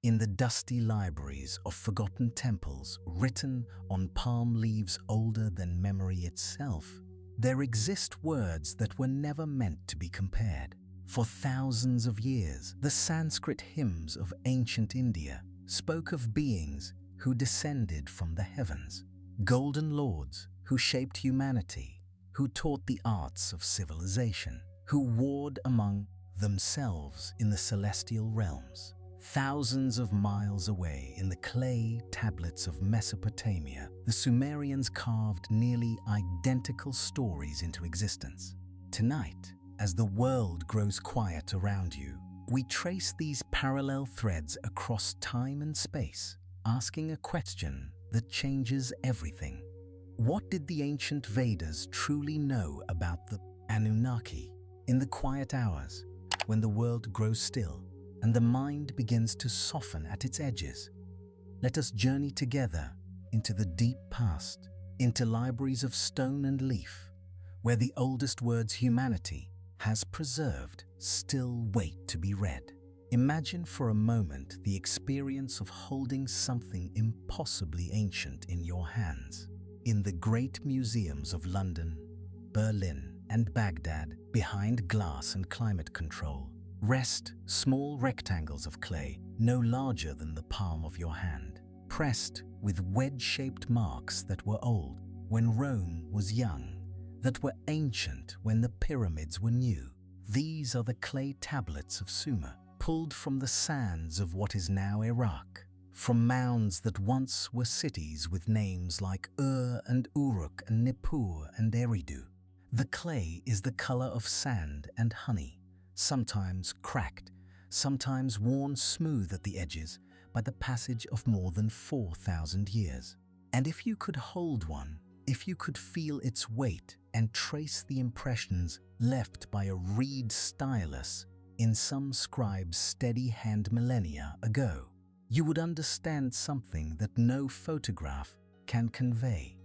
in the dusty libraries of forgotten temples written on palm leaves older than memory itself, there exist words that were never meant to be compared. For thousands of years, the Sanskrit hymns of ancient India spoke of beings who descended from the heavens, golden lords who shaped humanity, who taught the arts of civilization, who warred among themselves in the celestial realms. Thousands of miles away in the clay tablets of Mesopotamia, the Sumerians carved nearly identical stories into existence. Tonight, as the world grows quiet around you, we trace these parallel threads across time and space, asking a question that changes everything. What did the ancient Vedas truly know about the Anunnaki? In the quiet hours, when the world grows still and the mind begins to soften at its edges, let us journey together into the deep past, into libraries of stone and leaf, where the oldest words humanity has preserved still wait to be read. Imagine for a moment the experience of holding something impossibly ancient in your hands. In the great museums of London, Berlin, and Baghdad, behind glass and climate control, rest small rectangles of clay no larger than the palm of your hand, pressed with wedge-shaped marks that were old when Rome was young, that were ancient when the pyramids were new. These are the clay tablets of Sumer, pulled from the sands of what is now Iraq, from mounds that once were cities with names like Ur and Uruk and Nippur and Eridu. The clay is the color of sand and honey, sometimes cracked, sometimes worn smooth at the edges by the passage of more than 4,000 years. And if you could hold one, if you could feel its weight and trace the impressions left by a reed stylus in some scribe's steady hand millennia ago, you would understand something that no photograph can convey.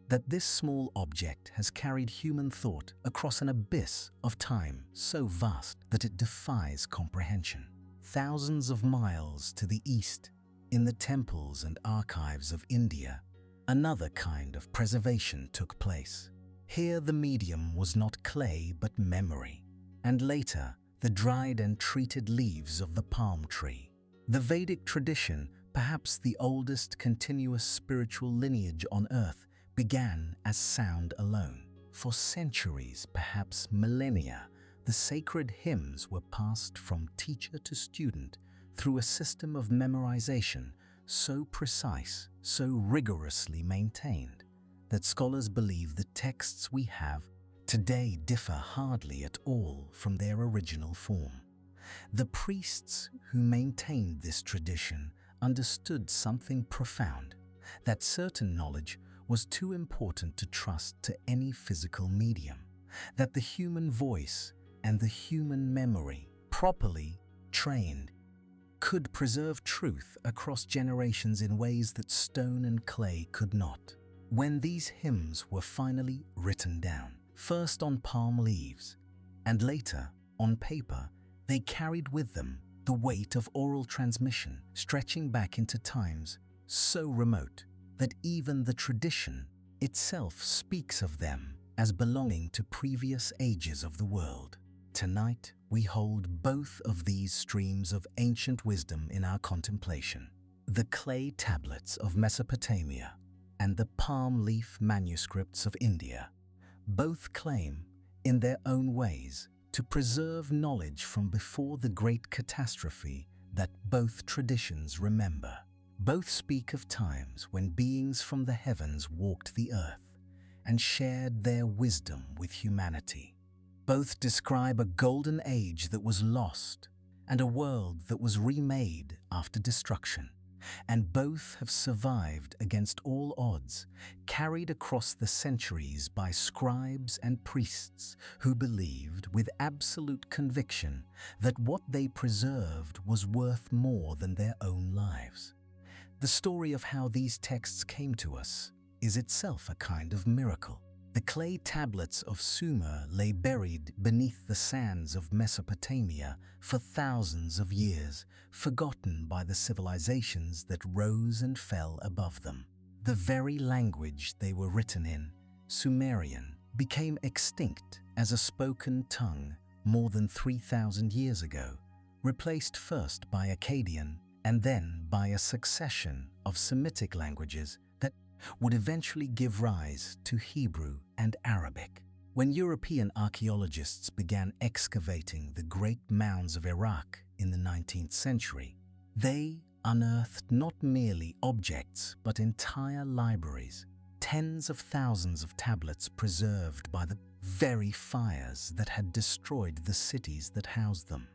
That this small object has carried human thought across an abyss of time so vast that it defies comprehension. Thousands of miles to the east, in the temples and archives of India, another kind of preservation took place. Here the medium was not clay but memory, and later the dried and treated leaves of the palm tree. The Vedic tradition, perhaps the oldest continuous spiritual lineage on earth, began as sound alone. For centuries, perhaps millennia, the sacred hymns were passed from teacher to student through a system of memorization so precise, so rigorously maintained, that scholars believe the texts we have today differ hardly at all from their original form. The priests who maintained this tradition understood something profound, that certain knowledge was too important to trust to any physical medium, that the human voice and the human memory, properly trained, could preserve truth across generations in ways that stone and clay could not. When these hymns were finally written down, first on palm leaves and later on paper, they carried with them the weight of oral transmission, stretching back into times so remote that even the tradition itself speaks of them as belonging to previous ages of the world. Tonight, we hold both of these streams of ancient wisdom in our contemplation: the clay tablets of Mesopotamia and the palm leaf manuscripts of India. Both claim, in their own ways, to preserve knowledge from before the great catastrophe that both traditions remember. Both speak of times when beings from the heavens walked the earth and shared their wisdom with humanity. Both describe a golden age that was lost and a world that was remade after destruction. And both have survived against all odds, carried across the centuries by scribes and priests who believed with absolute conviction that what they preserved was worth more than their own lives. The story of how these texts came to us is itself a kind of miracle. The clay tablets of Sumer lay buried beneath the sands of Mesopotamia for thousands of years, forgotten by the civilizations that rose and fell above them. The very language they were written in, Sumerian, became extinct as a spoken tongue more than 3,000 years ago, replaced first by Akkadian and then by a succession of Semitic languages that would eventually give rise to Hebrew and Arabic. When European archaeologists began excavating the great mounds of Iraq in the 19th century, they unearthed not merely objects but entire libraries, tens of thousands of tablets preserved by the very fires that had destroyed the cities that housed them.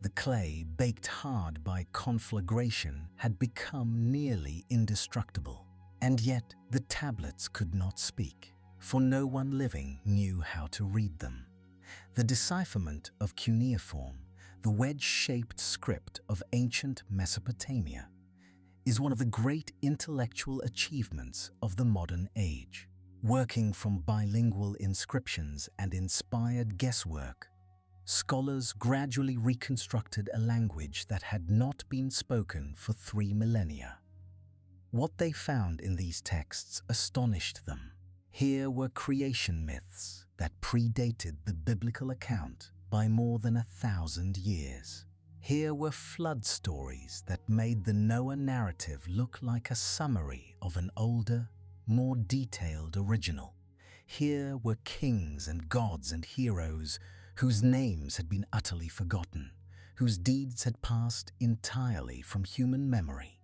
The clay, baked hard by conflagration, had become nearly indestructible. And yet the tablets could not speak, for no one living knew how to read them. The decipherment of cuneiform, the wedge-shaped script of ancient Mesopotamia, is one of the great intellectual achievements of the modern age. Working from bilingual inscriptions and inspired guesswork, scholars gradually reconstructed a language that had not been spoken for 3 millennia. What they found in these texts astonished them. Here were creation myths that predated the biblical account by more than 1,000 years. Here were flood stories that made the Noah narrative look like a summary of an older, more detailed original. Here were kings and gods and heroes whose names had been utterly forgotten, whose deeds had passed entirely from human memory,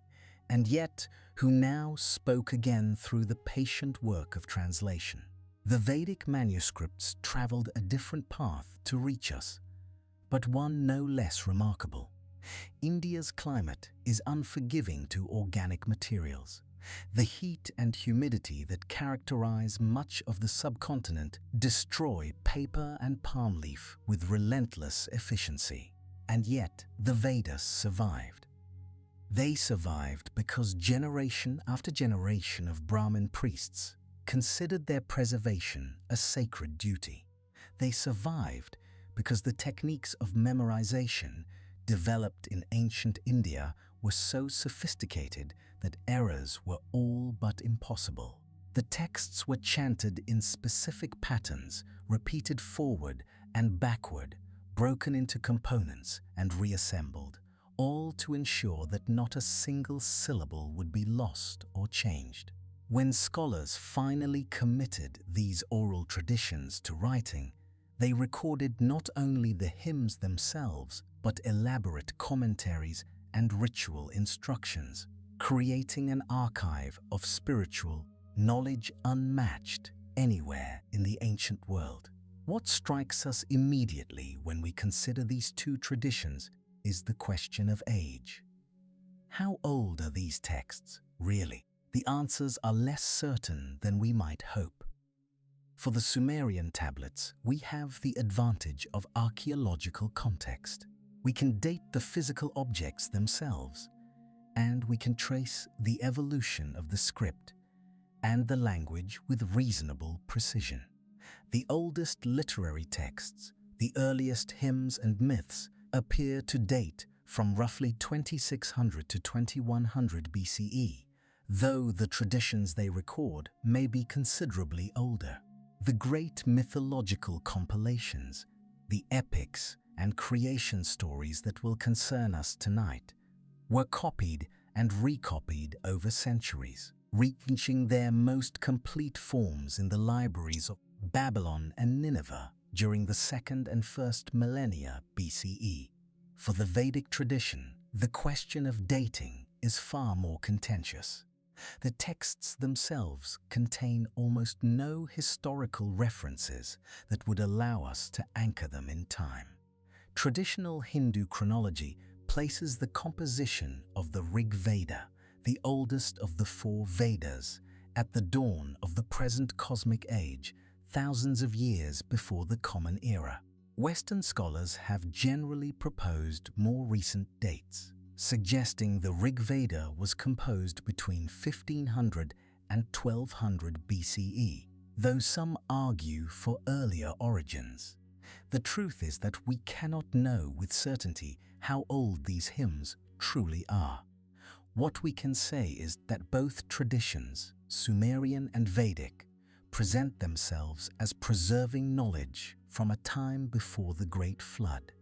and yet who now spoke again through the patient work of translation. The Vedic manuscripts traveled a different path to reach us, but one no less remarkable. India's climate is unforgiving to organic materials. The heat and humidity that characterize much of the subcontinent destroy paper and palm leaf with relentless efficiency. And yet the Vedas survived. They survived because generation after generation of Brahmin priests considered their preservation a sacred duty. They survived because the techniques of memorization developed in ancient India were so sophisticated that errors were all but impossible. The texts were chanted in specific patterns, repeated forward and backward, broken into components and reassembled, all to ensure that not a single syllable would be lost or changed. When scholars finally committed these oral traditions to writing, they recorded not only the hymns themselves, but elaborate commentaries and ritual instructions, creating an archive of spiritual knowledge unmatched anywhere in the ancient world. What strikes us immediately when we consider these two traditions is the question of age. How old are these texts, really? The answers are less certain than we might hope. For the Sumerian tablets, we have the advantage of archaeological context. We can date the physical objects themselves, and we can trace the evolution of the script and the language with reasonable precision. The oldest literary texts, the earliest hymns and myths, appear to date from roughly 2600 to 2100 BCE, though the traditions they record may be considerably older. The great mythological compilations, the epics and creation stories that will concern us tonight, were copied and recopied over centuries, reaching their most complete forms in the libraries of Babylon and Nineveh during the 2nd and 1st millennia BCE. For the Vedic tradition, the question of dating is far more contentious. The texts themselves contain almost no historical references that would allow us to anchor them in time. Traditional Hindu chronology places the composition of the Rig Veda, the oldest of the 4 Vedas, at the dawn of the present cosmic age, thousands of years before the Common Era. Western scholars have generally proposed more recent dates, suggesting the Rig Veda was composed between 1500 and 1200 BCE. Though some argue for earlier origins, the truth is that we cannot know with certainty how old these hymns truly are. What we can say is that both traditions, Sumerian and Vedic, present themselves as preserving knowledge from a time before the Great Flood,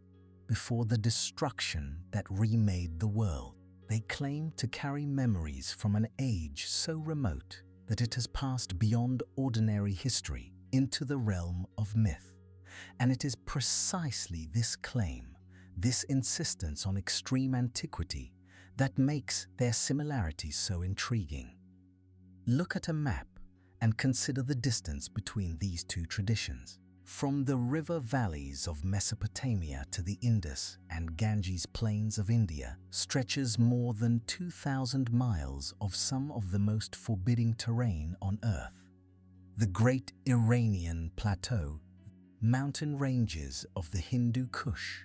before the destruction that remade the world. They claim to carry memories from an age so remote that it has passed beyond ordinary history into the realm of myth. And it is precisely this claim, this insistence on extreme antiquity, that makes their similarities so intriguing. Look at a map and consider the distance between these two traditions. From the river valleys of Mesopotamia to the Indus and Ganges plains of India stretches more than 2,000 miles of some of the most forbidding terrain on Earth. The Great Iranian Plateau, mountain ranges of the Hindu Kush,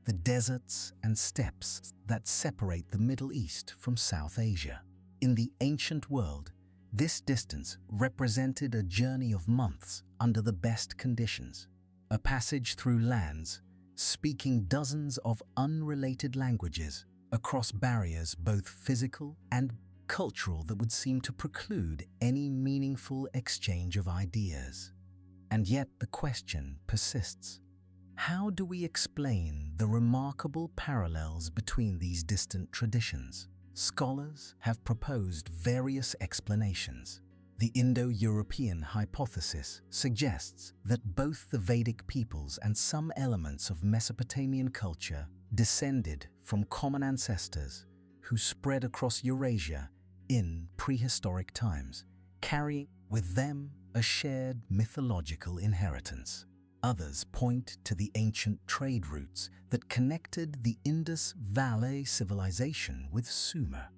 the deserts and steppes that separate the Middle East from South Asia. In the ancient world, this distance represented a journey of months under the best conditions, a passage through lands speaking dozens of unrelated languages across barriers both physical and cultural that would seem to preclude any meaningful exchange of ideas. And yet the question persists. How do we explain the remarkable parallels between these distant traditions? Scholars have proposed various explanations. The Indo-European hypothesis suggests that both the Vedic peoples and some elements of Mesopotamian culture descended from common ancestors who spread across Eurasia in prehistoric times, carrying with them a shared mythological inheritance. Others point to the ancient trade routes that connected the Indus Valley civilization with Sumer,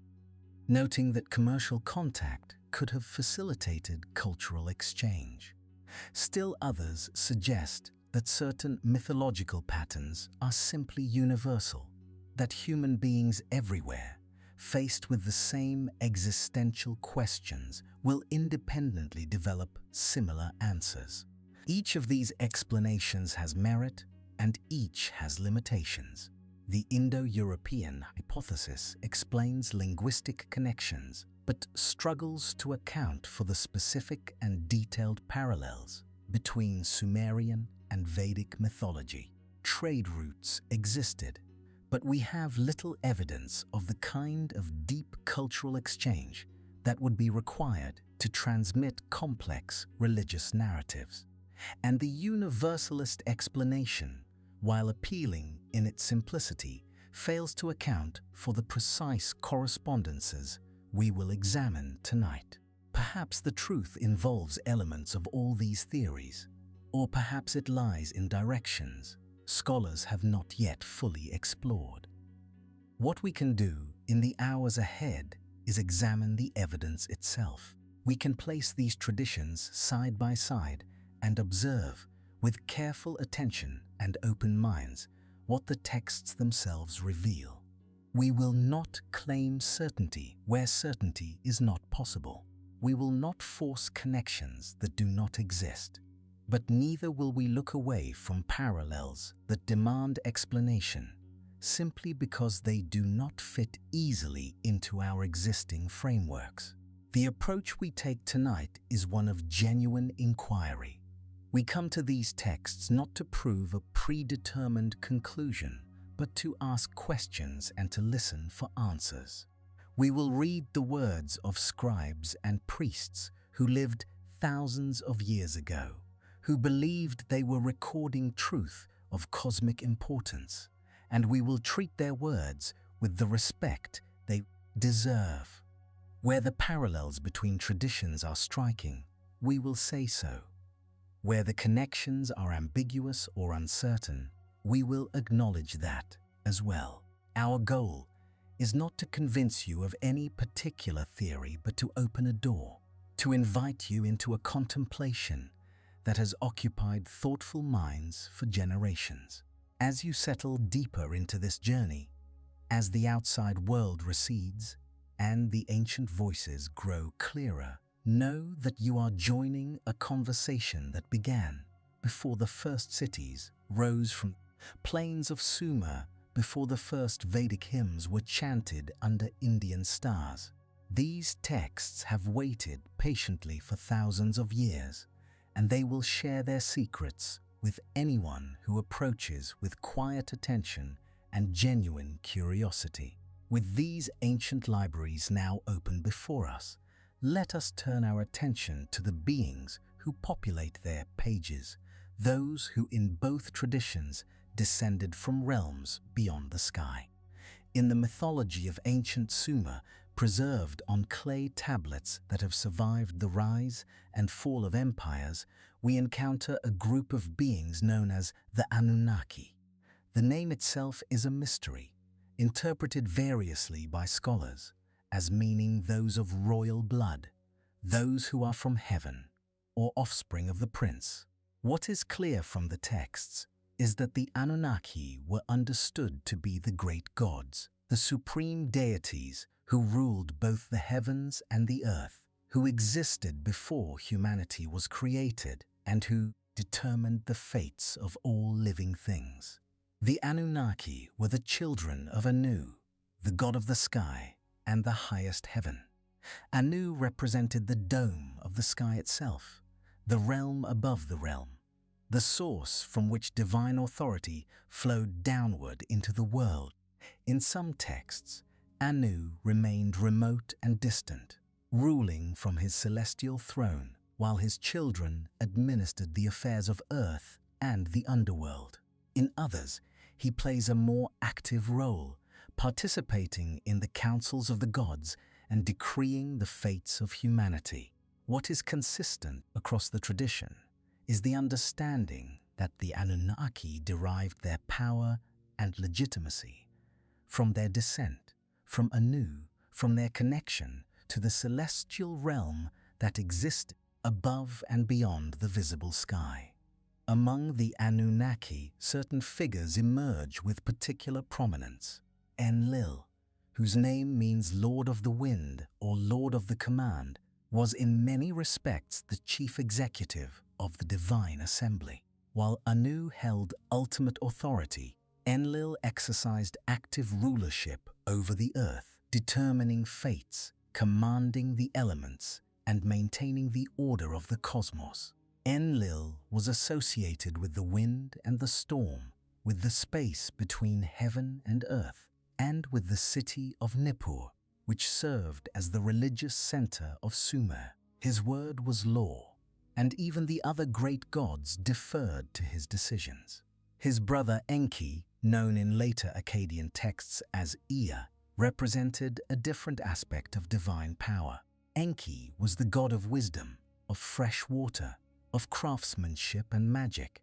noting that commercial contact could have facilitated cultural exchange. Still others suggest that certain mythological patterns are simply universal, that human beings everywhere, faced with the same existential questions, will independently develop similar answers. Each of these explanations has merit, and each has limitations. The Indo-European hypothesis explains linguistic connections, but struggles to account for the specific and detailed parallels between Sumerian and Vedic mythology. Trade routes existed, but we have little evidence of the kind of deep cultural exchange that would be required to transmit complex religious narratives. And the universalist explanation, while appealing in its simplicity, fails to account for the precise correspondences we will examine tonight. Perhaps the truth involves elements of all these theories, or perhaps it lies in directions scholars have not yet fully explored. What we can do in the hours ahead is examine the evidence itself. We can place these traditions side by side and observe with careful attention and open minds what the texts themselves reveal. We will not claim certainty where certainty is not possible. We will not force connections that do not exist. But neither will we look away from parallels that demand explanation simply because they do not fit easily into our existing frameworks. The approach we take tonight is one of genuine inquiry. We come to these texts not to prove a predetermined conclusion, but to ask questions and to listen for answers. We will read the words of scribes and priests who lived thousands of years ago, who believed they were recording truth of cosmic importance, and we will treat their words with the respect they deserve. Where the parallels between traditions are striking, we will say so. Where the connections are ambiguous or uncertain, we will acknowledge that as well. Our goal is not to convince you of any particular theory, but to open a door, to invite you into a contemplation that has occupied thoughtful minds for generations. As you settle deeper into this journey, as the outside world recedes and the ancient voices grow clearer, know that you are joining a conversation that began before the first cities rose from plains of Sumer, before the first Vedic hymns were chanted under Indian stars. These texts have waited patiently for thousands of years, and they will share their secrets with anyone who approaches with quiet attention and genuine curiosity. With these ancient libraries now open before us, let us turn our attention to the beings who populate their pages, those who in both traditions descended from realms beyond the sky. In the mythology of ancient Sumer, preserved on clay tablets that have survived the rise and fall of empires, we encounter a group of beings known as the Anunnaki. The name itself is a mystery, interpreted variously by scholars as meaning those of royal blood, those who are from heaven, or offspring of the prince. What is clear from the texts is that the Anunnaki were understood to be the great gods, the supreme deities who ruled both the heavens and the earth, who existed before humanity was created and who determined the fates of all living things. The Anunnaki were the children of Anu, the god of the sky and the highest heaven. Anu represented the dome of the sky itself, the realm above the realm, the source from which divine authority flowed downward into the world. In some texts, Anu remained remote and distant, ruling from his celestial throne, while his children administered the affairs of earth and the underworld. In others, he plays a more active role, participating in the councils of the gods and decreeing the fates of humanity. What is consistent across the tradition is the understanding that the Anunnaki derived their power and legitimacy from their descent from Anu, from their connection to the celestial realm that existed above and beyond the visible sky. Among the Anunnaki, certain figures emerge with particular prominence. Enlil, whose name means Lord of the Wind or Lord of the Command, was in many respects the chief executive of the divine assembly. While Anu held ultimate authority, Enlil exercised active rulership over the earth, determining fates, commanding the elements, and maintaining the order of the cosmos. Enlil was associated with the wind and the storm, with the space between heaven and earth, and with the city of Nippur, which served as the religious center of Sumer. His word was law, and even the other great gods deferred to his decisions. His brother Enki, known in later Akkadian texts as Ea, represented a different aspect of divine power. Enki was the god of wisdom, of fresh water, of craftsmanship and magic.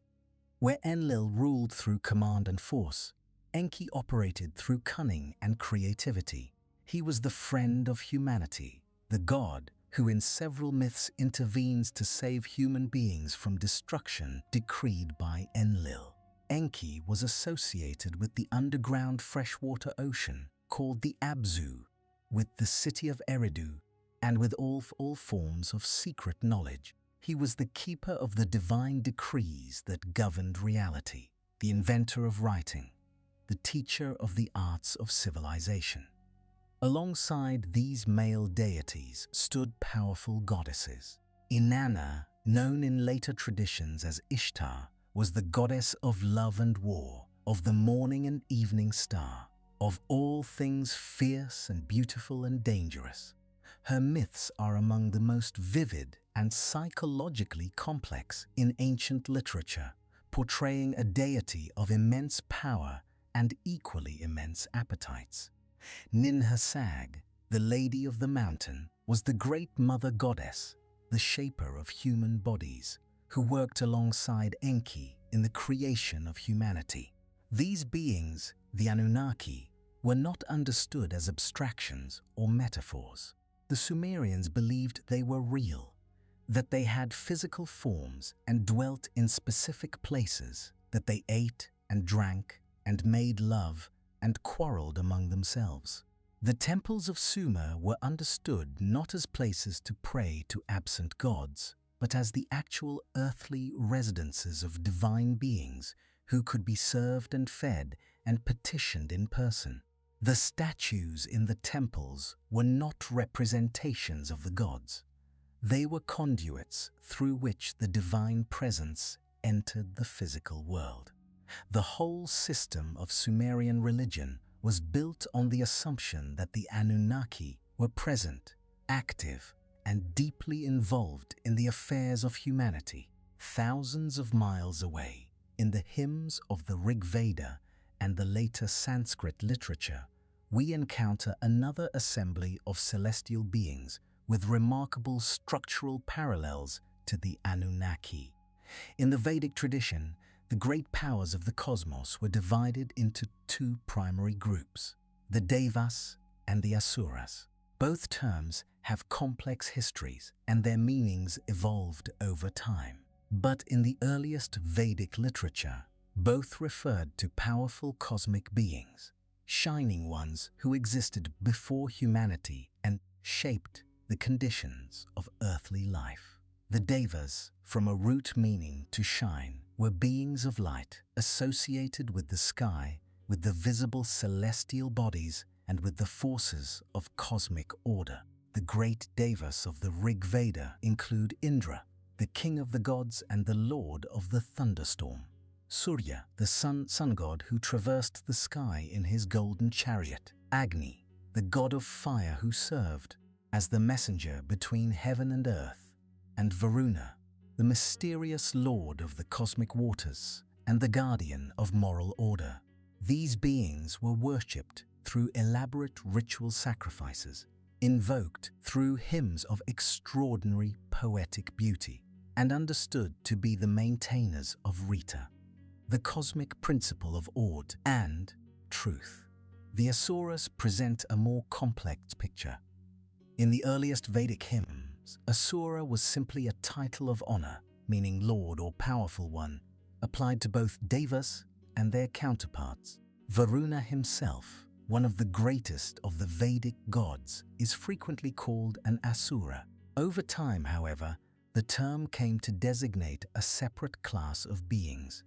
Where Enlil ruled through command and force, Enki operated through cunning and creativity. He was the friend of humanity, the god who in several myths intervenes to save human beings from destruction decreed by Enlil. Enki was associated with the underground freshwater ocean called the Abzu, with the city of Eridu, and with all forms of secret knowledge. He was the keeper of the divine decrees that governed reality, the inventor of writing, the teacher of the arts of civilization. Alongside these male deities stood powerful goddesses. Inanna, known in later traditions as Ishtar, was the goddess of love and war, of the morning and evening star, of all things fierce and beautiful and dangerous. Her myths are among the most vivid and psychologically complex in ancient literature, portraying a deity of immense power and equally immense appetites. Ninhursag, the Lady of the Mountain, was the great mother goddess, the shaper of human bodies, who worked alongside Enki in the creation of humanity. These beings, the Anunnaki, were not understood as abstractions or metaphors. The Sumerians believed they were real, that they had physical forms and dwelt in specific places, that they ate and drank and made love and quarreled among themselves. The temples of Sumer were understood not as places to pray to absent gods, but as the actual earthly residences of divine beings who could be served and fed and petitioned in person. The statues in the temples were not representations of the gods. They were conduits through which the divine presence entered the physical world. The whole system of Sumerian religion was built on the assumption that the Anunnaki were present, active, and deeply involved in the affairs of humanity. Thousands of miles away, in the hymns of the Rig Veda and the later Sanskrit literature, we encounter another assembly of celestial beings with remarkable structural parallels to the Anunnaki. In the Vedic tradition, the great powers of the cosmos were divided into two primary groups, the Devas and the Asuras. Both terms have complex histories and their meanings evolved over time. But in the earliest Vedic literature, both referred to powerful cosmic beings, shining ones who existed before humanity and shaped the conditions of earthly life. The Devas, from a root meaning to shine, were beings of light associated with the sky, with the visible celestial bodies, and with the forces of cosmic order. The great Devas of the Rig Veda include Indra, the king of the gods and the lord of the thunderstorm; Surya, the sun god who traversed the sky in his golden chariot; Agni, the god of fire who served as the messenger between heaven and earth; and Varuna, the mysterious lord of the cosmic waters and the guardian of moral order. These beings were worshipped through elaborate ritual sacrifices, invoked through hymns of extraordinary poetic beauty, and understood to be the maintainers of Rita, the cosmic principle of order and truth. The Asuras present a more complex picture. In the earliest Vedic hymns, Asura was simply a title of honor, meaning lord or powerful one, applied to both Devas and their counterparts. Varuna himself, one of the greatest of the Vedic gods, is frequently called an Asura. Over time, however, the term came to designate a separate class of beings,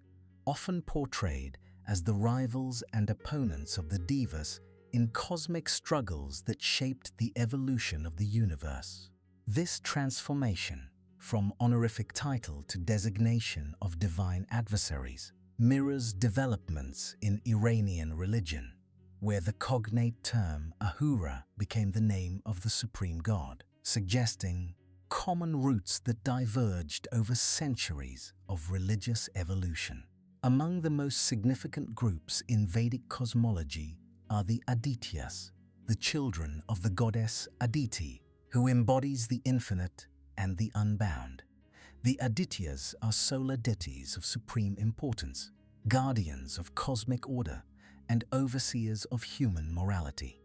often portrayed as the rivals and opponents of the Devas in cosmic struggles that shaped the evolution of the universe. This transformation, from honorific title to designation of divine adversaries, mirrors developments in Iranian religion, where the cognate term Ahura became the name of the supreme god, suggesting common roots that diverged over centuries of religious evolution. Among the most significant groups in Vedic cosmology are the Adityas, the children of the goddess Aditi, who embodies the infinite and the unbound. The Adityas are solar deities of supreme importance, guardians of cosmic order, and overseers of human morality.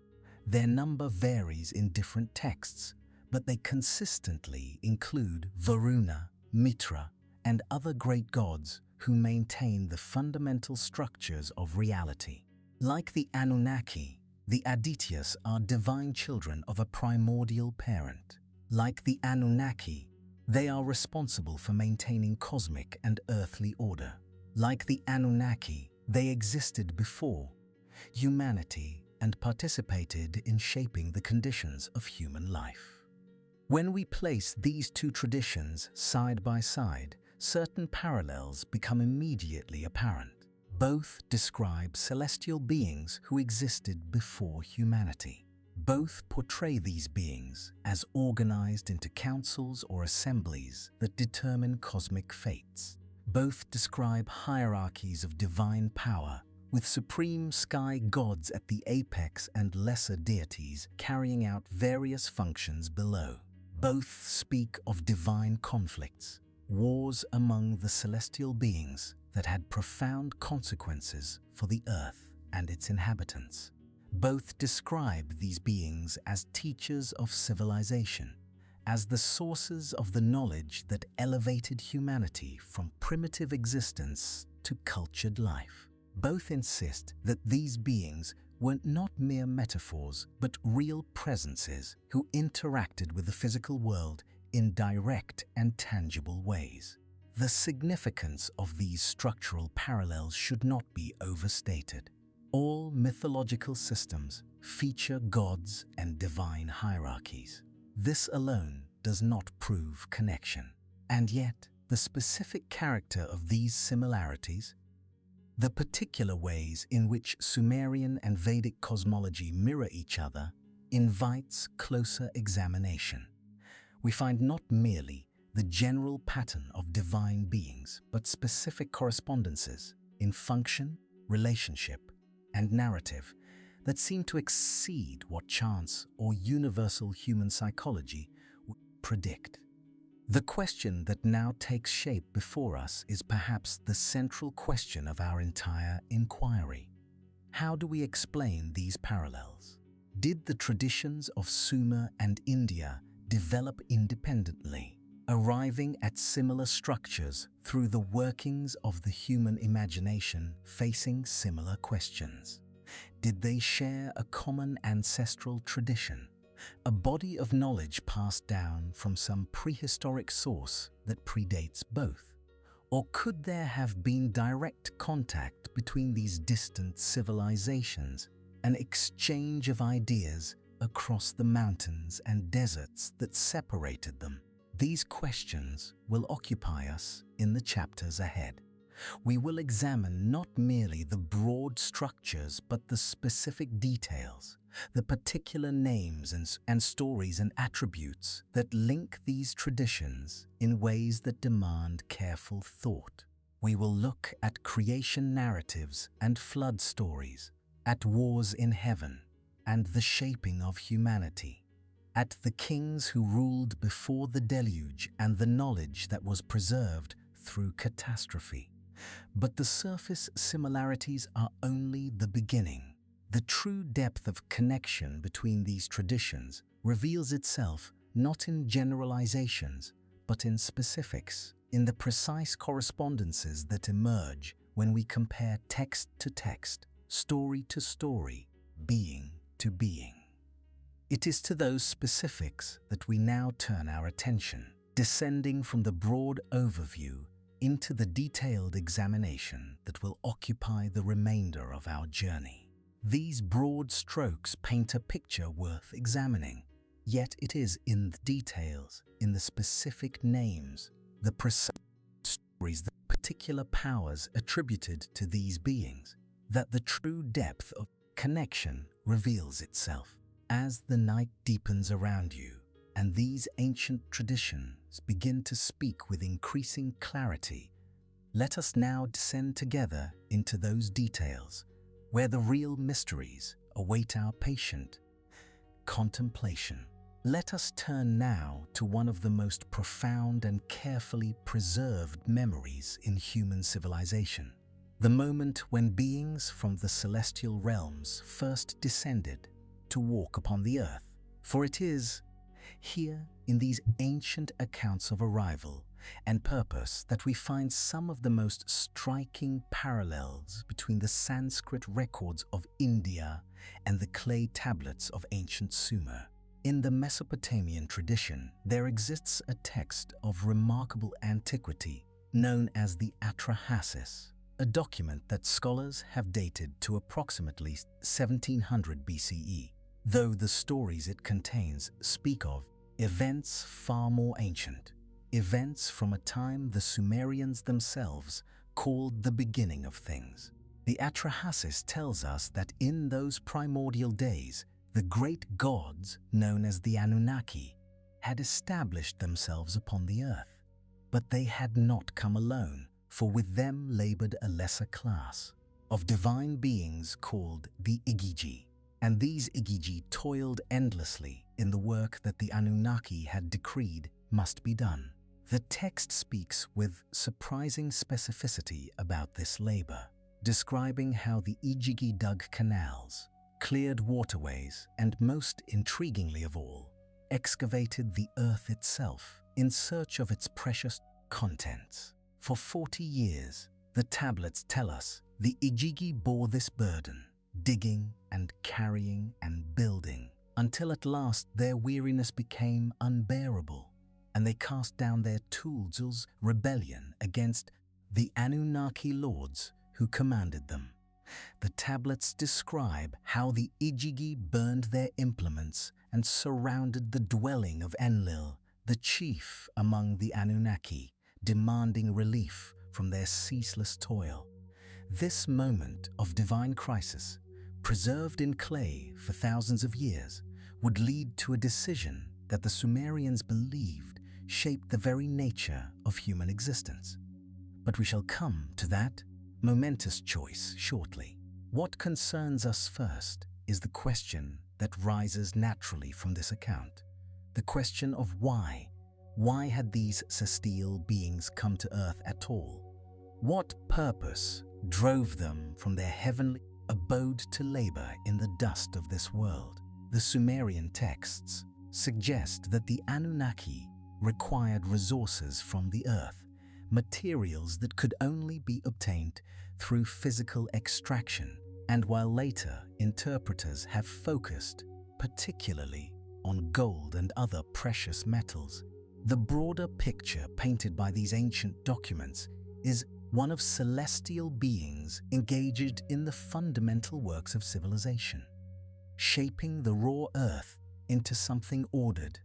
Their number varies in different texts, but they consistently include Varuna, Mitra, and other great gods who maintain the fundamental structures of reality. Like the Anunnaki, the Adityas are divine children of a primordial parent. Like the Anunnaki, they are responsible for maintaining cosmic and earthly order. Like the Anunnaki, they existed before humanity and participated in shaping the conditions of human life. When we place these two traditions side by side, certain parallels become immediately apparent. Both describe celestial beings who existed before humanity. Both portray these beings as organized into councils or assemblies that determine cosmic fates. Both describe hierarchies of divine power, with supreme sky gods at the apex and lesser deities carrying out various functions below. Both speak of divine conflicts, wars among the celestial beings that had profound consequences for the earth and its inhabitants. Both describe these beings as teachers of civilization, as the sources of the knowledge that elevated humanity from primitive existence to cultured life. Both insist that these beings were not mere metaphors but real presences who interacted with the physical world in direct and tangible ways. The significance of these structural parallels should not be overstated. All mythological systems feature gods and divine hierarchies. This alone does not prove connection. And yet, the specific character of these similarities, the particular ways in which Sumerian and Vedic cosmology mirror each other, invites closer examination. We find not merely the general pattern of divine beings, but specific correspondences in function, relationship, and narrative that seem to exceed what chance or universal human psychology would predict. The question that now takes shape before us is perhaps the central question of our entire inquiry. How do we explain these parallels? Did the traditions of Sumer and India develop independently, arriving at similar structures through the workings of the human imagination facing similar questions? Did they share a common ancestral tradition, a body of knowledge passed down from some prehistoric source that predates both? Or could there have been direct contact between these distant civilizations, an exchange of ideas across the mountains and deserts that separated them? These questions will occupy us in the chapters ahead. We will examine not merely the broad structures but the specific details, the particular names and stories and attributes that link these traditions in ways that demand careful thought. We will look at creation narratives and flood stories, at wars in heaven and the shaping of humanity, at the kings who ruled before the deluge and the knowledge that was preserved through catastrophe. But the surface similarities are only the beginning. The true depth of connection between these traditions reveals itself not in generalizations, but in specifics, in the precise correspondences that emerge when we compare text to text, story to story, being to being. It is to those specifics that we now turn our attention, descending from the broad overview into the detailed examination that will occupy the remainder of our journey. These broad strokes paint a picture worth examining, yet it is in the details, in the specific names, the precise stories, the particular powers attributed to these beings, that the true depth of connection reveals itself. As the night deepens around you, and these ancient traditions begin to speak with increasing clarity, let us now descend together into those details where the real mysteries await our patient contemplation. Let us turn now to one of the most profound and carefully preserved memories in human civilization, the moment when beings from the celestial realms first descended to walk upon the earth. For it is here in these ancient accounts of arrival and purpose that we find some of the most striking parallels between the Sanskrit records of India and the clay tablets of ancient Sumer. In the Mesopotamian tradition, there exists a text of remarkable antiquity known as the Atrahasis, a document that scholars have dated to approximately 1700 BCE, though the stories it contains speak of events far more ancient, events from a time the Sumerians themselves called the beginning of things. The Atrahasis tells us that in those primordial days, the great gods, known as the Anunnaki, had established themselves upon the earth. But they had not come alone, for with them labored a lesser class of divine beings called the Igigi. And these Igigi toiled endlessly in the work that the Anunnaki had decreed must be done. The text speaks with surprising specificity about this labor, describing how the Igigi dug canals, cleared waterways, and most intriguingly of all, excavated the earth itself in search of its precious contents. For 40 years, the tablets tell us, the Igigi bore this burden, digging and carrying and building, until at last their weariness became unbearable, and they cast down their tools' rebellion against the Anunnaki lords who commanded them. The tablets describe how the Igigi burned their implements and surrounded the dwelling of Enlil, the chief among the Anunnaki, demanding relief from their ceaseless toil. This moment of divine crisis, preserved in clay for thousands of years, would lead to a decision that the Sumerians believed shaped the very nature of human existence. But we shall come to that momentous choice shortly. What concerns us first is the question that rises naturally from this account. The question of why. Why had these celestial beings come to Earth at all? What purpose drove them from their heavenly abode to labor in the dust of this world? The Sumerian texts suggest that the Anunnaki required resources from the earth, materials that could only be obtained through physical extraction, and while later interpreters have focused particularly on gold and other precious metals, the broader picture painted by these ancient documents is one of celestial beings engaged in the fundamental works of civilization, shaping the raw earth into something ordered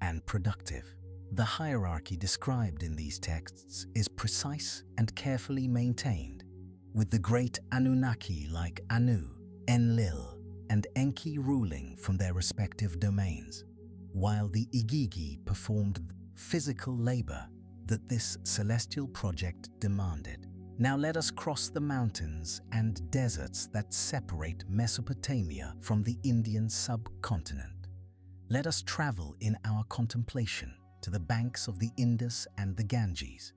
and productive. The hierarchy described in these texts is precise and carefully maintained, with the great Anunnaki like Anu, Enlil, and Enki ruling from their respective domains, while the Igigi performed physical labor that this celestial project demanded. Now let us cross the mountains and deserts that separate Mesopotamia from the Indian subcontinent. Let us travel in our contemplation to the banks of the Indus and the Ganges,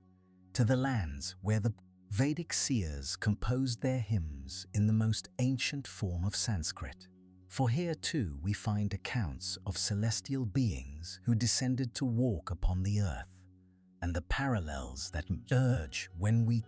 to the lands where the Vedic seers composed their hymns in the most ancient form of Sanskrit. For here too we find accounts of celestial beings who descended to walk upon the earth, and the parallels that emerge when we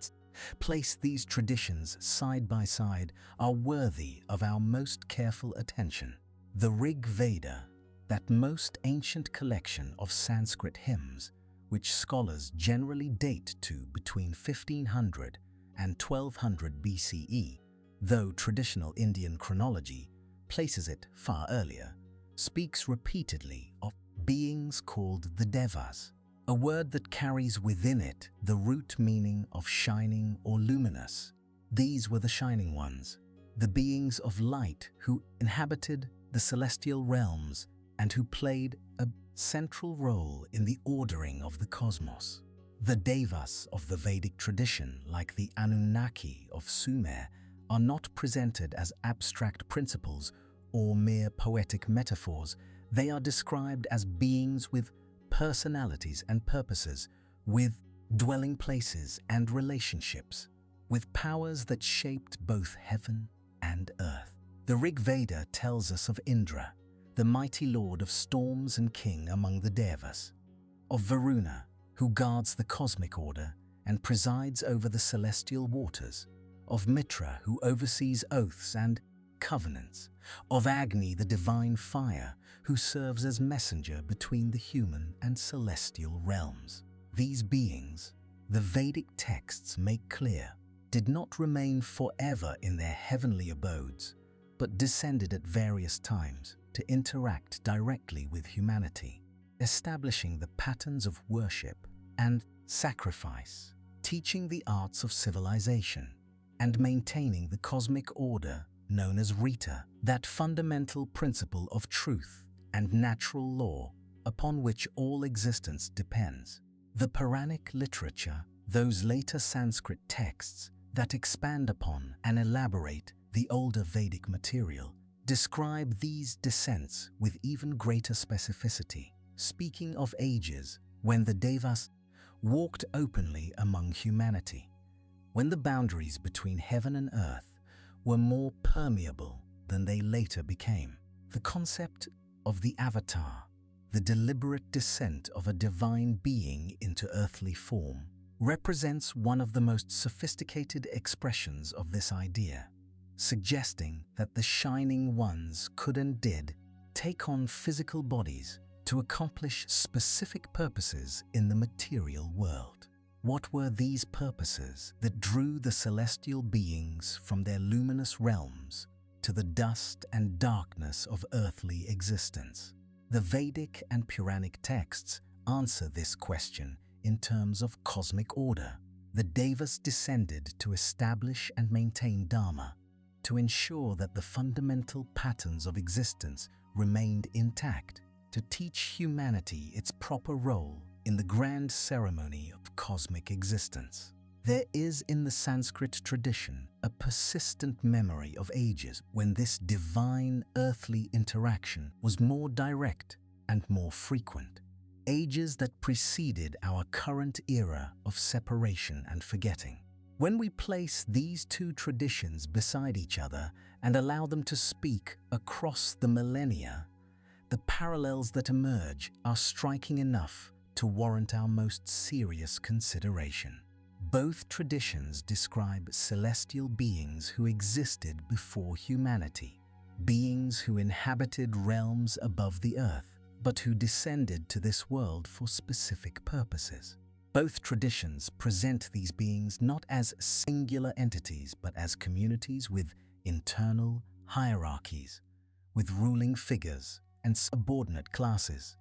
place these traditions side by side are worthy of our most careful attention. The Rig Veda, that most ancient collection of Sanskrit hymns, which scholars generally date to between 1500 and 1200 BCE, though traditional Indian chronology places it far earlier, speaks repeatedly of beings called the Devas, a word that carries within it the root meaning of shining or luminous. These were the shining ones, the beings of light who inhabited the celestial realms and who played a central role in the ordering of the cosmos. The Devas of the Vedic tradition, like the Anunnaki of Sumer, are not presented as abstract principles or mere poetic metaphors. They are described as beings with personalities and purposes, with dwelling places and relationships, with powers that shaped both heaven and earth. The Rig Veda tells us of Indra, the mighty lord of storms and king among the Devas, of Varuna, who guards the cosmic order and presides over the celestial waters, of Mitra, who oversees oaths and covenants, of Agni, the divine fire, who serves as messenger between the human and celestial realms. These beings, the Vedic texts make clear, did not remain forever in their heavenly abodes, but descended at various times to interact directly with humanity, establishing the patterns of worship and sacrifice, teaching the arts of civilization, and maintaining the cosmic order known as Rita, that fundamental principle of truth and natural law upon which all existence depends. The Puranic literature, those later Sanskrit texts that expand upon and elaborate the older Vedic material, describe these descents with even greater specificity, speaking of ages when the Devas walked openly among humanity, when the boundaries between heaven and earth were more permeable than they later became. The concept of the avatar, the deliberate descent of a divine being into earthly form, represents one of the most sophisticated expressions of this idea. suggesting that the Shining Ones could and did take on physical bodies to accomplish specific purposes in the material world. What were these purposes that drew the celestial beings from their luminous realms to the dust and darkness of earthly existence? The Vedic and Puranic texts answer this question in terms of cosmic order. The Devas descended to establish and maintain Dharma, to ensure that the fundamental patterns of existence remained intact, to teach humanity its proper role in the grand ceremony of cosmic existence. There is in the Sanskrit tradition a persistent memory of ages when this divine earthly interaction was more direct and more frequent. Ages that preceded our current era of separation and forgetting. When we place these two traditions beside each other and allow them to speak across the millennia, the parallels that emerge are striking enough to warrant our most serious consideration. Both traditions describe celestial beings who existed before humanity, beings who inhabited realms above the earth, but who descended to this world for specific purposes. Both traditions present these beings not as singular entities, but as communities with internal hierarchies, with ruling figures and subordinate classes,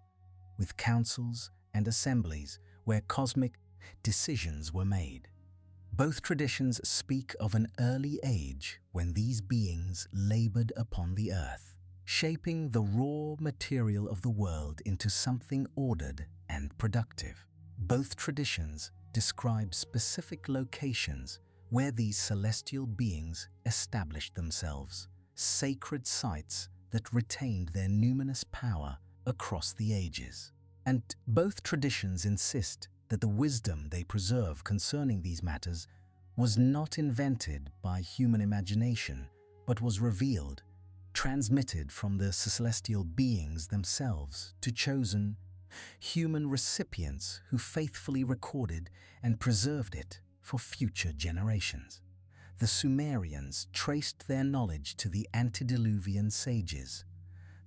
with councils and assemblies where cosmic decisions were made. Both traditions speak of an early age when these beings labored upon the earth, shaping the raw material of the world into something ordered and productive. Both traditions describe specific locations where these celestial beings established themselves, sacred sites that retained their numinous power across the ages. And both traditions insist that the wisdom they preserve concerning these matters was not invented by human imagination, but was revealed, transmitted from the celestial beings themselves to chosen human recipients who faithfully recorded and preserved it for future generations. The Sumerians traced their knowledge to the antediluvian sages,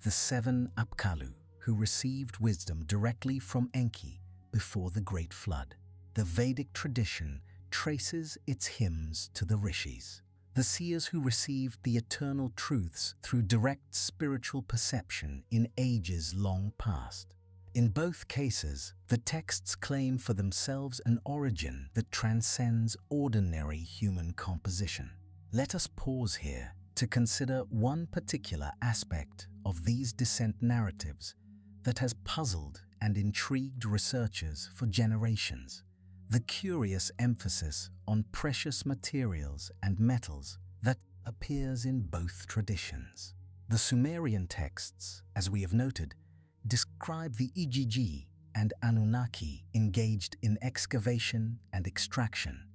the 7 Apkallu, who received wisdom directly from Enki before the Great Flood. The Vedic tradition traces its hymns to the rishis, the seers who received the eternal truths through direct spiritual perception in ages long past. In both cases, the texts claim for themselves an origin that transcends ordinary human composition. Let us pause here to consider one particular aspect of these descent narratives that has puzzled and intrigued researchers for generations: the curious emphasis on precious materials and metals that appears in both traditions. The Sumerian texts, as we have noted, describe the Igigi and Anunnaki engaged in excavation and extraction,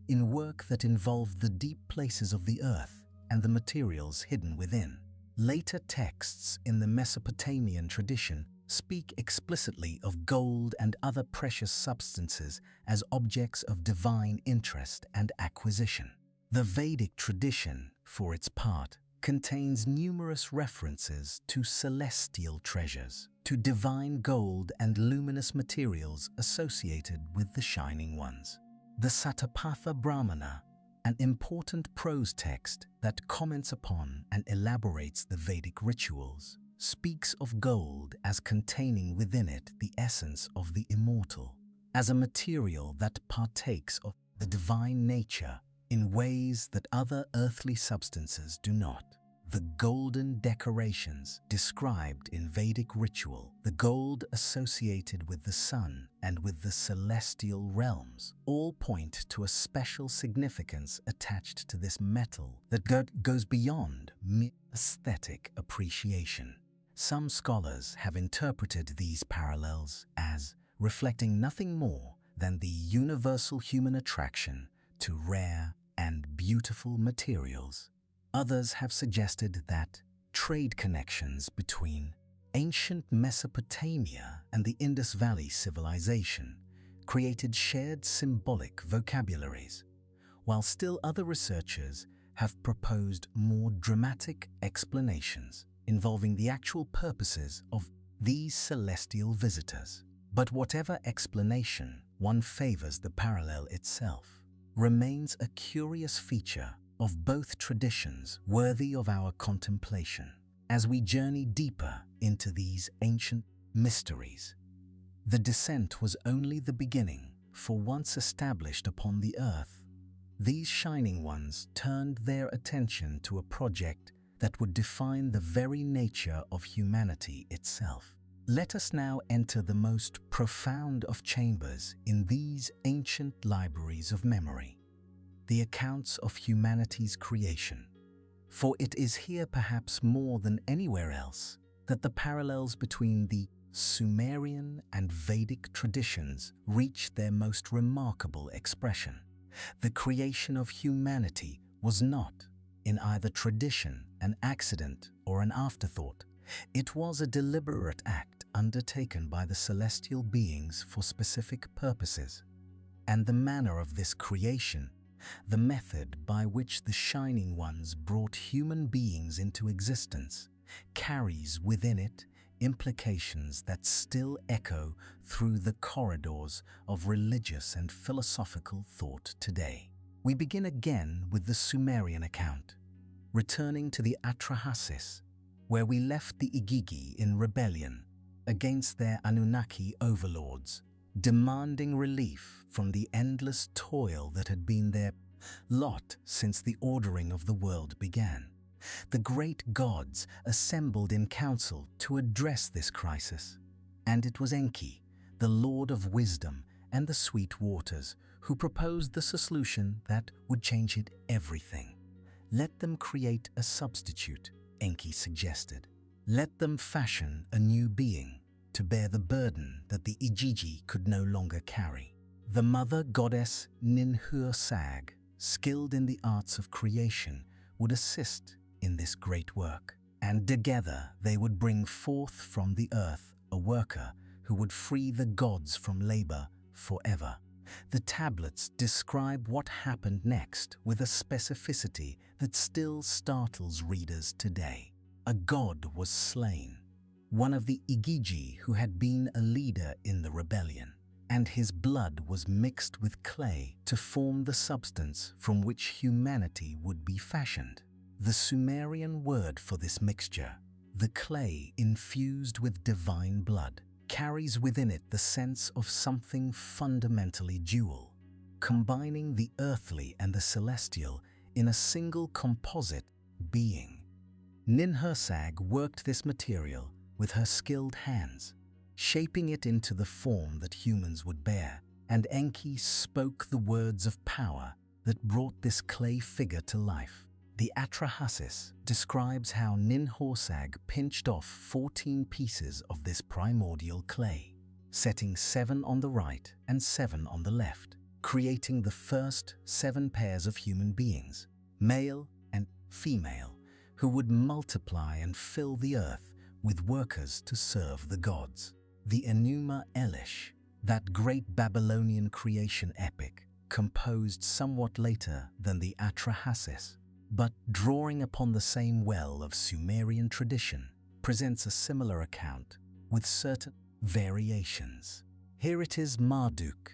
in work that involved the deep places of the earth and the materials hidden within. Later texts in the Mesopotamian tradition speak explicitly of gold and other precious substances as objects of divine interest and acquisition. The Vedic tradition, for its part, contains numerous references to celestial treasures, to divine gold and luminous materials associated with the Shining Ones. The Satapatha Brahmana, an important prose text that comments upon and elaborates the Vedic rituals, speaks of gold as containing within it the essence of the immortal, as a material that partakes of the divine nature in ways that other earthly substances do not. The golden decorations described in Vedic ritual, the gold associated with the sun and with the celestial realms, all point to a special significance attached to this metal that goes beyond mere aesthetic appreciation. Some scholars have interpreted these parallels as reflecting nothing more than the universal human attraction to rare and beautiful materials. Others have suggested that trade connections between ancient Mesopotamia and the Indus Valley civilization created shared symbolic vocabularies, while still other researchers have proposed more dramatic explanations involving the actual purposes of these celestial visitors. But whatever explanation one favors, the parallel itself remains a curious feature of both traditions worthy of our contemplation as we journey deeper into these ancient mysteries. The descent was only the beginning, for once established upon the earth, these shining ones turned their attention to a project that would define the very nature of humanity itself. Let us now enter the most profound of chambers in these ancient libraries of memory, the accounts of humanity's creation. For it is here, perhaps more than anywhere else, that the parallels between the Sumerian and Vedic traditions reach their most remarkable expression. The creation of humanity was not, in either tradition, an accident or an afterthought. It was a deliberate act undertaken by the celestial beings for specific purposes. And the manner of this creation, the method by which the Shining Ones brought human beings into existence, carries within it implications that still echo through the corridors of religious and philosophical thought today. We begin again with the Sumerian account, returning to the Atrahasis, where we left the Igigi in rebellion against their Anunnaki overlords, demanding relief from the endless toil that had been their lot since the ordering of the world began. The great gods assembled in council to address this crisis, and it was Enki, the Lord of Wisdom and the Sweet Waters, who proposed the solution that would change everything. Let them create a substitute, Enki suggested. Let them fashion a new being to bear the burden that the Igigi could no longer carry. The mother goddess Ninhursag, skilled in the arts of creation, would assist in this great work, and together they would bring forth from the earth a worker who would free the gods from labor forever. The tablets describe what happened next with a specificity that still startles readers today. A god was slain, one of the Igigi who had been a leader in the rebellion, and his blood was mixed with clay to form the substance from which humanity would be fashioned. The Sumerian word for this mixture, the clay infused with divine blood, carries within it the sense of something fundamentally dual, combining the earthly and the celestial in a single composite being. Ninhursag worked this material with her skilled hands, shaping it into the form that humans would bear, and Enki spoke the words of power that brought this clay figure to life. The Atrahasis describes how Ninhursag pinched off 14 pieces of this primordial clay, setting 7 on the right and 7 on the left, creating the first 7 pairs of human beings, male and female, who would multiply and fill the earth with workers to serve the gods. The Enuma Elish, that great Babylonian creation epic, composed somewhat later than the Atrahasis, but drawing upon the same well of Sumerian tradition, presents a similar account with certain variations. Here it is Marduk,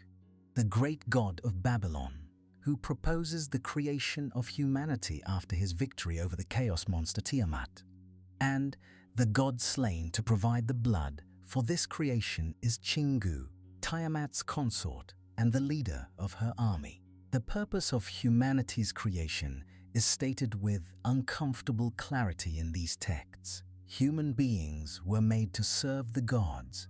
the great god of Babylon, who proposes the creation of humanity after his victory over the chaos monster Tiamat. And the god slain to provide the blood for this creation is Chingu, Tiamat's consort and the leader of her army. The purpose of humanity's creation is stated with uncomfortable clarity in these texts. Human beings were made to serve the gods,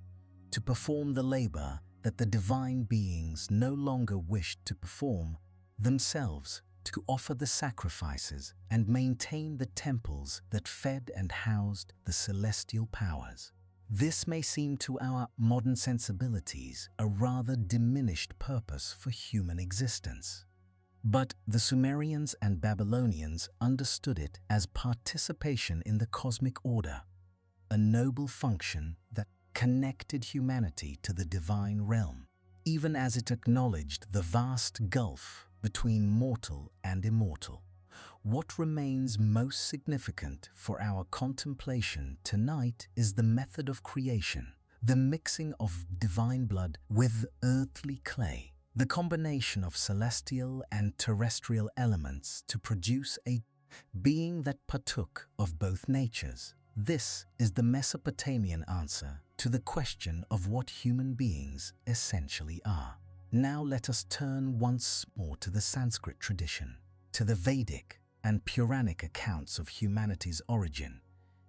to perform the labor that the divine beings no longer wished to perform themselves, to offer the sacrifices and maintain the temples that fed and housed the celestial powers. This may seem to our modern sensibilities a rather diminished purpose for human existence. But the Sumerians and Babylonians understood it as participation in the cosmic order, a noble function that connected humanity to the divine realm, even as it acknowledged the vast gulf between mortal and immortal. What remains most significant for our contemplation tonight is the method of creation, the mixing of divine blood with earthly clay, the combination of celestial and terrestrial elements to produce a being that partook of both natures. This is the Mesopotamian answer to the question of what human beings essentially are. Now let us turn once more to the Sanskrit tradition, to the Vedic and Puranic accounts of humanity's origin,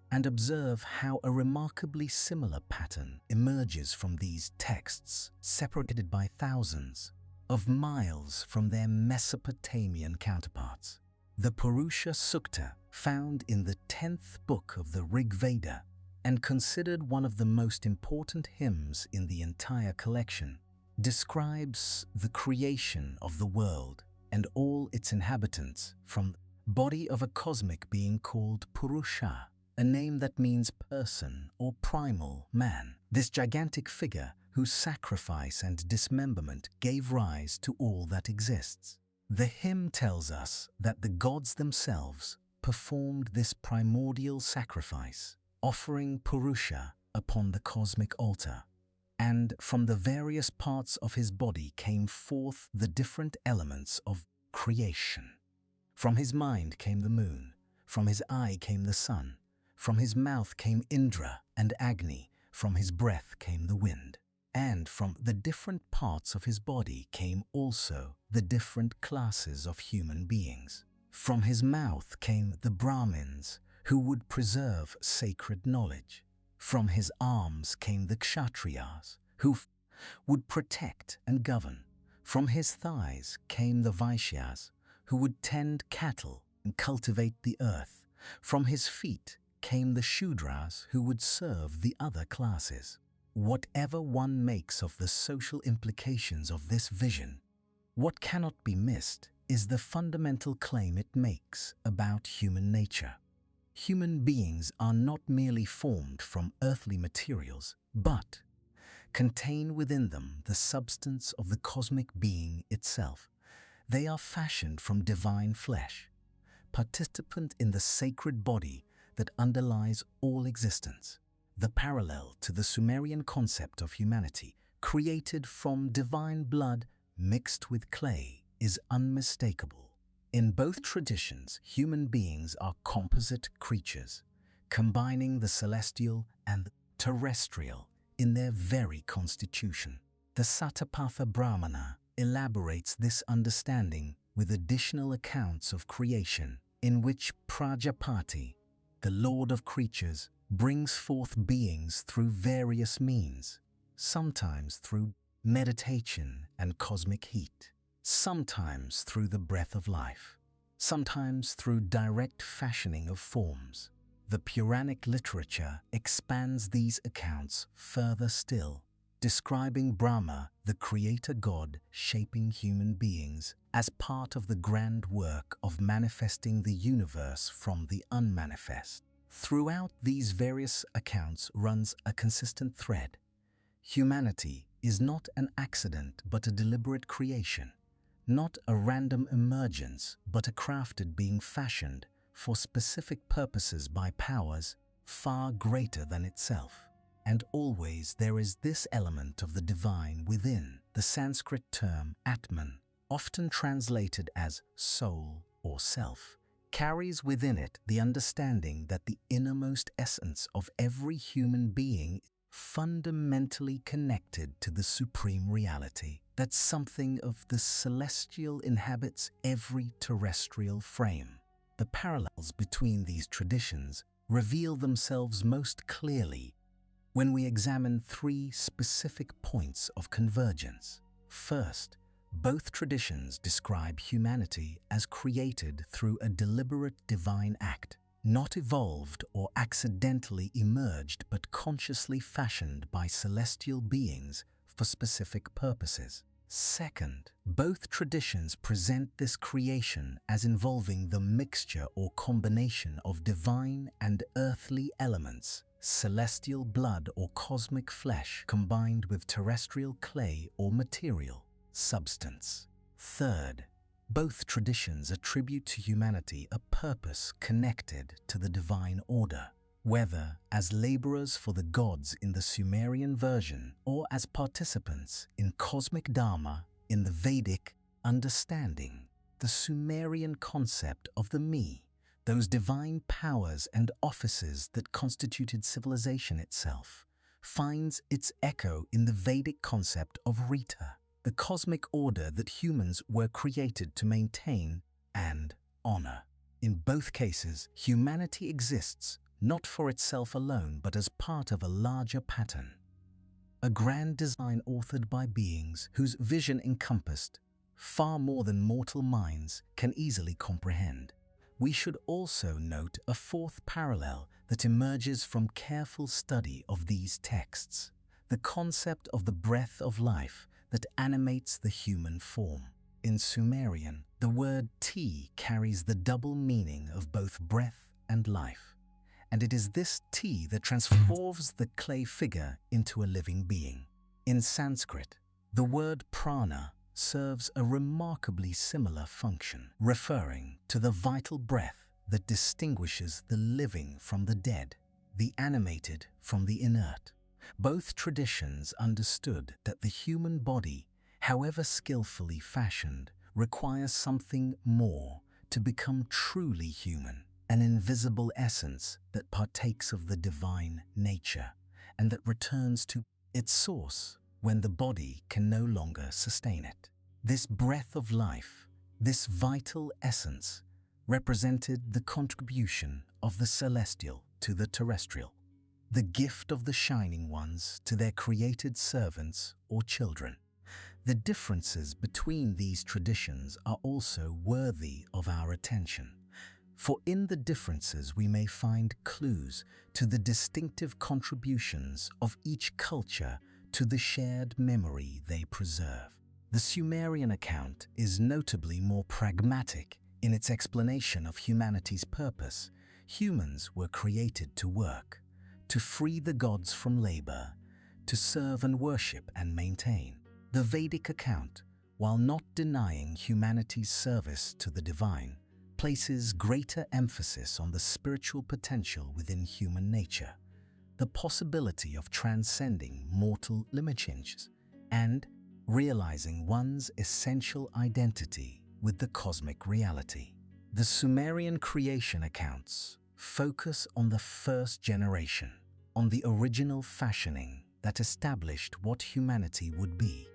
and observe how a remarkably similar pattern emerges from these texts, separated by thousands of miles from their Mesopotamian counterparts. The Purusha Sukta, found in the 10th book of the Rig Veda and considered one of the most important hymns in the entire collection, describes the creation of the world and all its inhabitants from the body of a cosmic being called Purusha, a name that means person or primal man. This gigantic figure whose sacrifice and dismemberment gave rise to all that exists. The hymn tells us that the gods themselves performed this primordial sacrifice, offering Purusha upon the cosmic altar, and from the various parts of his body came forth the different elements of creation. From his mind came the moon, from his eye came the sun, from his mouth came Indra and Agni, from his breath came the wind. And from the different parts of his body came also the different classes of human beings. From his mouth came the Brahmins, who would preserve sacred knowledge. From his arms came the Kshatriyas, who would protect and govern. From his thighs came the Vaishyas, who would tend cattle and cultivate the earth. From his feet came the Shudras, who would serve the other classes. Whatever one makes of the social implications of this vision, what cannot be missed is the fundamental claim it makes about human nature. Human beings are not merely formed from earthly materials, but contain within them the substance of the cosmic being itself. They are fashioned from divine flesh, participant in the sacred body that underlies all existence. The parallel to the Sumerian concept of humanity, created from divine blood mixed with clay, is unmistakable. In both traditions, human beings are composite creatures, combining the celestial and the terrestrial in their very constitution. The Satapatha Brahmana elaborates this understanding with additional accounts of creation, in which Prajapati, the lord of creatures, brings forth beings through various means, sometimes through meditation and cosmic heat, sometimes through the breath of life, sometimes through direct fashioning of forms. The Puranic literature expands these accounts further still, describing Brahma, the creator god, shaping human beings as part of the grand work of manifesting the universe from the unmanifest. Throughout these various accounts runs a consistent thread. Humanity is not an accident but a deliberate creation, not a random emergence but a crafted being fashioned for specific purposes by powers far greater than itself. And always there is this element of the divine within. The Sanskrit term Atman, often translated as soul or self, carries within it the understanding that the innermost essence of every human being is fundamentally connected to the supreme reality, that something of the celestial inhabits every terrestrial frame. The parallels between these traditions reveal themselves most clearly when we examine three specific points of convergence. First, both traditions describe humanity as created through a deliberate divine act, not evolved or accidentally emerged but consciously fashioned by celestial beings for specific purposes. Second, both traditions present this creation as involving the mixture or combination of divine and earthly elements, celestial blood or cosmic flesh combined with terrestrial clay or material substance. Third, Both traditions attribute to humanity a purpose connected to the divine order, whether as laborers for the gods in the Sumerian version or as participants in cosmic dharma in the Vedic understanding. The Sumerian concept of the me, those divine powers and offices that constituted civilization itself, finds its echo in the Vedic concept of Rita, the cosmic order that humans were created to maintain and honor. In both cases, humanity exists not for itself alone but as part of a larger pattern. A grand design authored by beings whose vision encompassed far more than mortal minds can easily comprehend. We should also note a fourth parallel that emerges from careful study of these texts: the concept of the breath of life that animates the human form. In Sumerian, the word ti carries the double meaning of both breath and life, and it is this ti that transforms the clay figure into a living being. In Sanskrit, the word prana serves a remarkably similar function, referring to the vital breath that distinguishes the living from the dead, the animated from the inert. Both traditions understood that the human body, however skillfully fashioned, requires something more to become truly human, an invisible essence that partakes of the divine nature and that returns to its source when the body can no longer sustain it. This breath of life, this vital essence, represented the contribution of the celestial to the terrestrial, the gift of the shining ones to their created servants or children. The differences between these traditions are also worthy of our attention, for in the differences we may find clues to the distinctive contributions of each culture to the shared memory they preserve. The Sumerian account is notably more pragmatic in its explanation of humanity's purpose. Humans were created to work, to free the gods from labor, to serve and worship and maintain. The Vedic account, while not denying humanity's service to the divine, places greater emphasis on the spiritual potential within human nature, the possibility of transcending mortal limitations, and realizing one's essential identity with the cosmic reality. The Sumerian creation accounts focus on the first generation, on the original fashioning that established what humanity would be.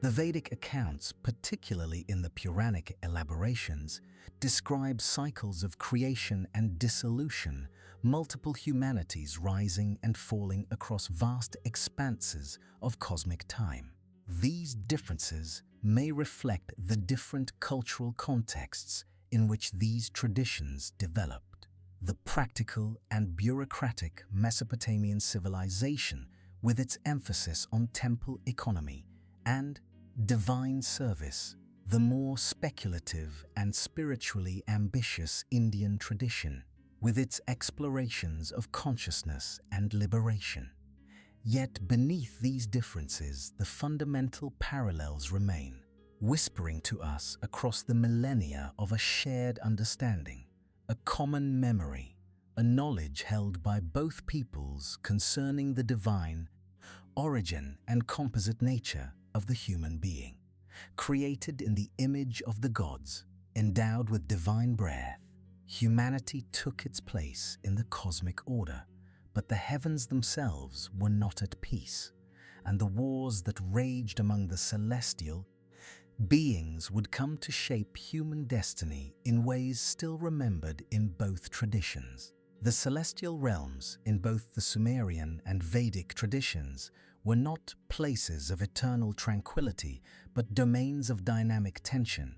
The Vedic accounts, particularly in the Puranic elaborations, describe cycles of creation and dissolution, multiple humanities rising and falling across vast expanses of cosmic time. These differences may reflect the different cultural contexts in which these traditions developed. The practical and bureaucratic Mesopotamian civilization, with its emphasis on temple economy and divine service, the more speculative and spiritually ambitious Indian tradition, with its explorations of consciousness and liberation. Yet beneath these differences, the fundamental parallels remain, whispering to us across the millennia of a shared understanding, a common memory, a knowledge held by both peoples concerning the divine origin and composite nature of the human being. Created in the image of the gods, endowed with divine breath, humanity took its place in the cosmic order. But the heavens themselves were not at peace, and the wars that raged among the celestial beings would come to shape human destiny in ways still remembered in both traditions. The celestial realms in both the Sumerian and Vedic traditions were not places of eternal tranquility, but domains of dynamic tension.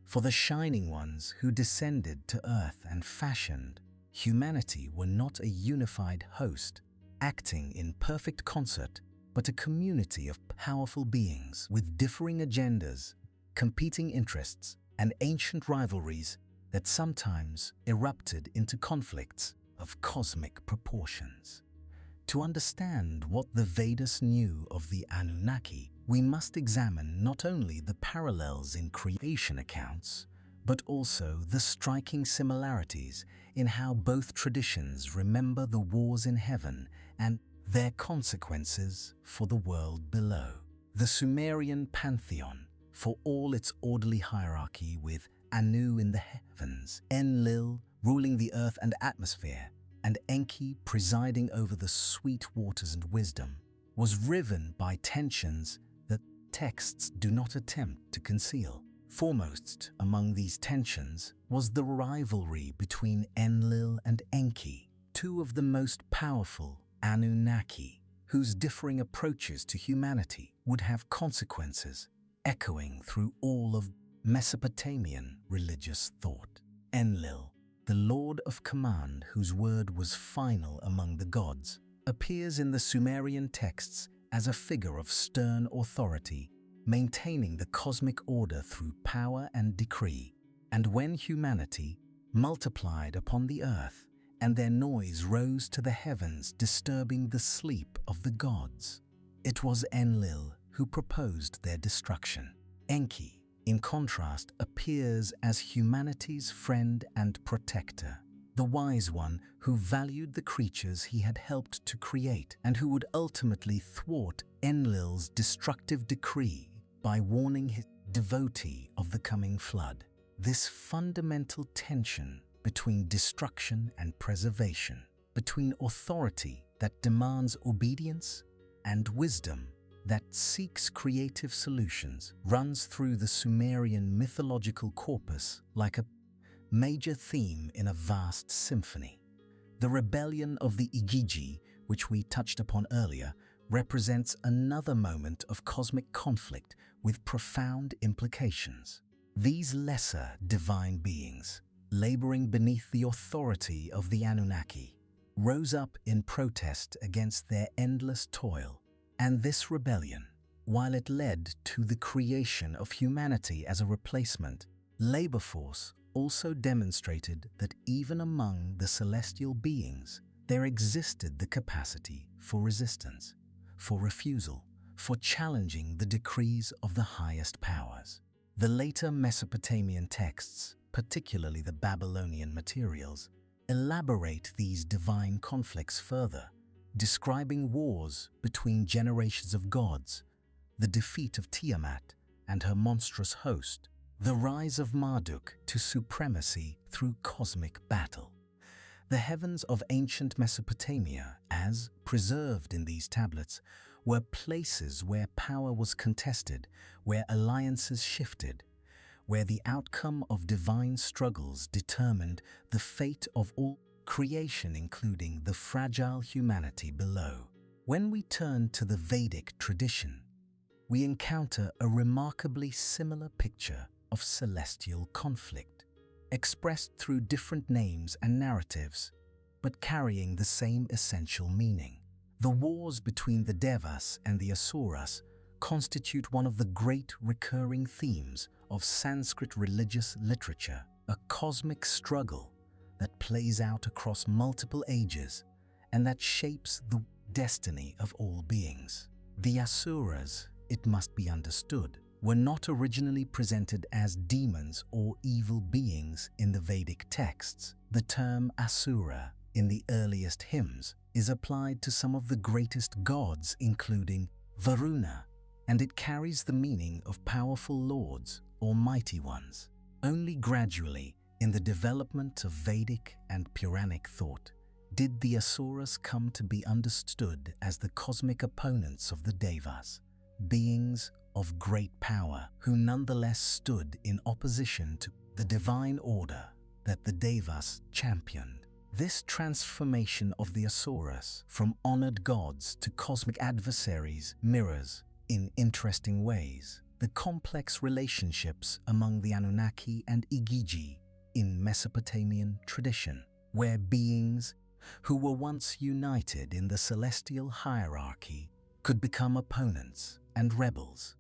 For the shining ones who descended to earth and fashioned humanity were not a unified host, acting in perfect concert, but a community of powerful beings with differing agendas, competing interests, and ancient rivalries that sometimes erupted into conflicts of cosmic proportions. To understand what the Vedas knew of the Anunnaki, we must examine not only the parallels in creation accounts, but also the striking similarities in how both traditions remember the wars in heaven and their consequences for the world below. The Sumerian pantheon, for all its orderly hierarchy with Anu in the heavens, Enlil ruling the earth and atmosphere, and Enki presiding over the sweet waters and wisdom, was riven by tensions that texts do not attempt to conceal. Foremost among these tensions was the rivalry between Enlil and Enki, two of the most powerful Anunnaki, whose differing approaches to humanity would have consequences echoing through all of Mesopotamian religious thought. Enlil, the Lord of Command whose word was final among the gods, appears in the Sumerian texts as a figure of stern authority, maintaining the cosmic order through power and decree. And when humanity multiplied upon the earth, and their noise rose to the heavens, disturbing the sleep of the gods, it was Enlil who proposed their destruction. Enki, in contrast, appears as humanity's friend and protector, the wise one who valued the creatures he had helped to create and who would ultimately thwart Enlil's destructive decree by warning his devotee of the coming flood. This fundamental tension between destruction and preservation, between authority that demands obedience and wisdom that seeks creative solutions, runs through the Sumerian mythological corpus like a major theme in a vast symphony. The rebellion of the Igigi, which we touched upon earlier, represents another moment of cosmic conflict with profound implications. These lesser divine beings, laboring beneath the authority of the Anunnaki, rose up in protest against their endless toil. And this rebellion, while it led to the creation of humanity as a replacement, labor force also demonstrated that even among the celestial beings, there existed the capacity for resistance, for refusal, for challenging the decrees of the highest powers. The later Mesopotamian texts, particularly the Babylonian materials, elaborate these divine conflicts further, describing wars between generations of gods, the defeat of Tiamat and her monstrous host, the rise of Marduk to supremacy through cosmic battle. The heavens of ancient Mesopotamia, as preserved in these tablets, were places where power was contested, where alliances shifted, where the outcome of divine struggles determined the fate of all creation, including the fragile humanity below. When we turn to the Vedic tradition, we encounter a remarkably similar picture of celestial conflict, expressed through different names and narratives, but carrying the same essential meaning. The wars between the Devas and the Asuras constitute one of the great recurring themes of Sanskrit religious literature, a cosmic struggle that plays out across multiple ages and that shapes the destiny of all beings. The Asuras, it must be understood, were not originally presented as demons or evil beings in the Vedic texts. The term Asura in the earliest hymns is applied to some of the greatest gods, including Varuna, and it carries the meaning of powerful lords or mighty ones. Only gradually, in the development of Vedic and Puranic thought, did the Asuras come to be understood as the cosmic opponents of the Devas, beings of great power who nonetheless stood in opposition to the divine order that the Devas championed. This transformation of the Asuras from honored gods to cosmic adversaries mirrors, in interesting ways, the complex relationships among the Anunnaki and Igigi in Mesopotamian tradition, where beings who were once united in the celestial hierarchy could become opponents and rebels.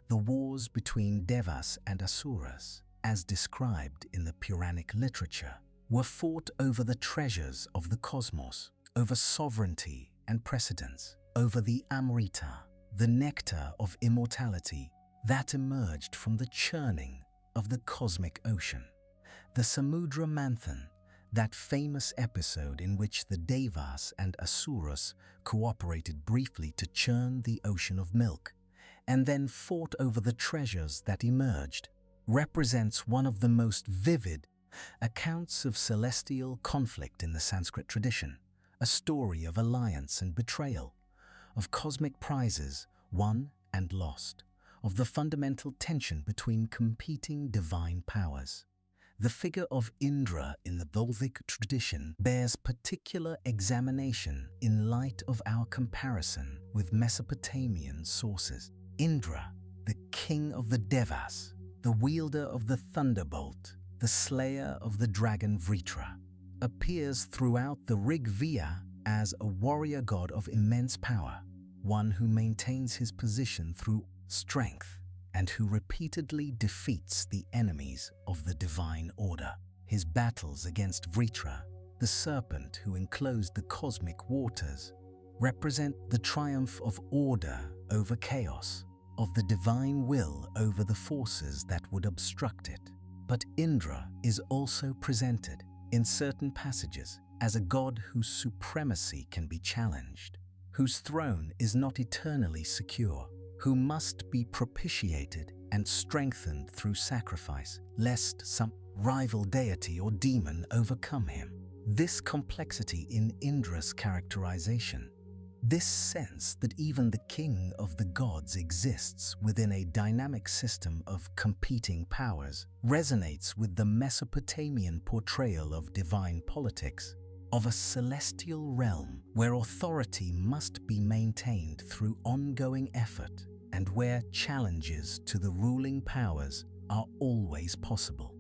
The wars between Devas and Asuras, as described in the Puranic literature, were fought over the treasures of the cosmos, over sovereignty and precedence over the Amrita, the nectar of immortality that emerged from the churning of the cosmic ocean. The Samudra Manthan, that famous episode in which the Devas and Asuras cooperated briefly to churn the ocean of milk, and then fought over the treasures that emerged, represents one of the most vivid accounts of celestial conflict in the Sanskrit tradition, a story of alliance and betrayal, of cosmic prizes won and lost, of the fundamental tension between competing divine powers. The figure of Indra in the Vedic tradition bears particular examination in light of our comparison with Mesopotamian sources. Indra, the king of the Devas, the wielder of the thunderbolt, the slayer of the dragon Vritra, appears throughout the Rig Veda as a warrior god of immense power, one who maintains his position through strength and who repeatedly defeats the enemies of the divine order. His battles against Vritra, the serpent who enclosed the cosmic waters, represent the triumph of order over chaos, of the divine will over the forces that would obstruct it. But Indra is also presented, in certain passages, as a god whose supremacy can be challenged, whose throne is not eternally secure, who must be propitiated and strengthened through sacrifice, lest some rival deity or demon overcome him. This complexity in Indra's characterization, this sense that even the king of the gods exists within a dynamic system of competing powers, resonates with the Mesopotamian portrayal of divine politics, of a celestial realm where authority must be maintained through ongoing effort and where challenges to the ruling powers are always possible.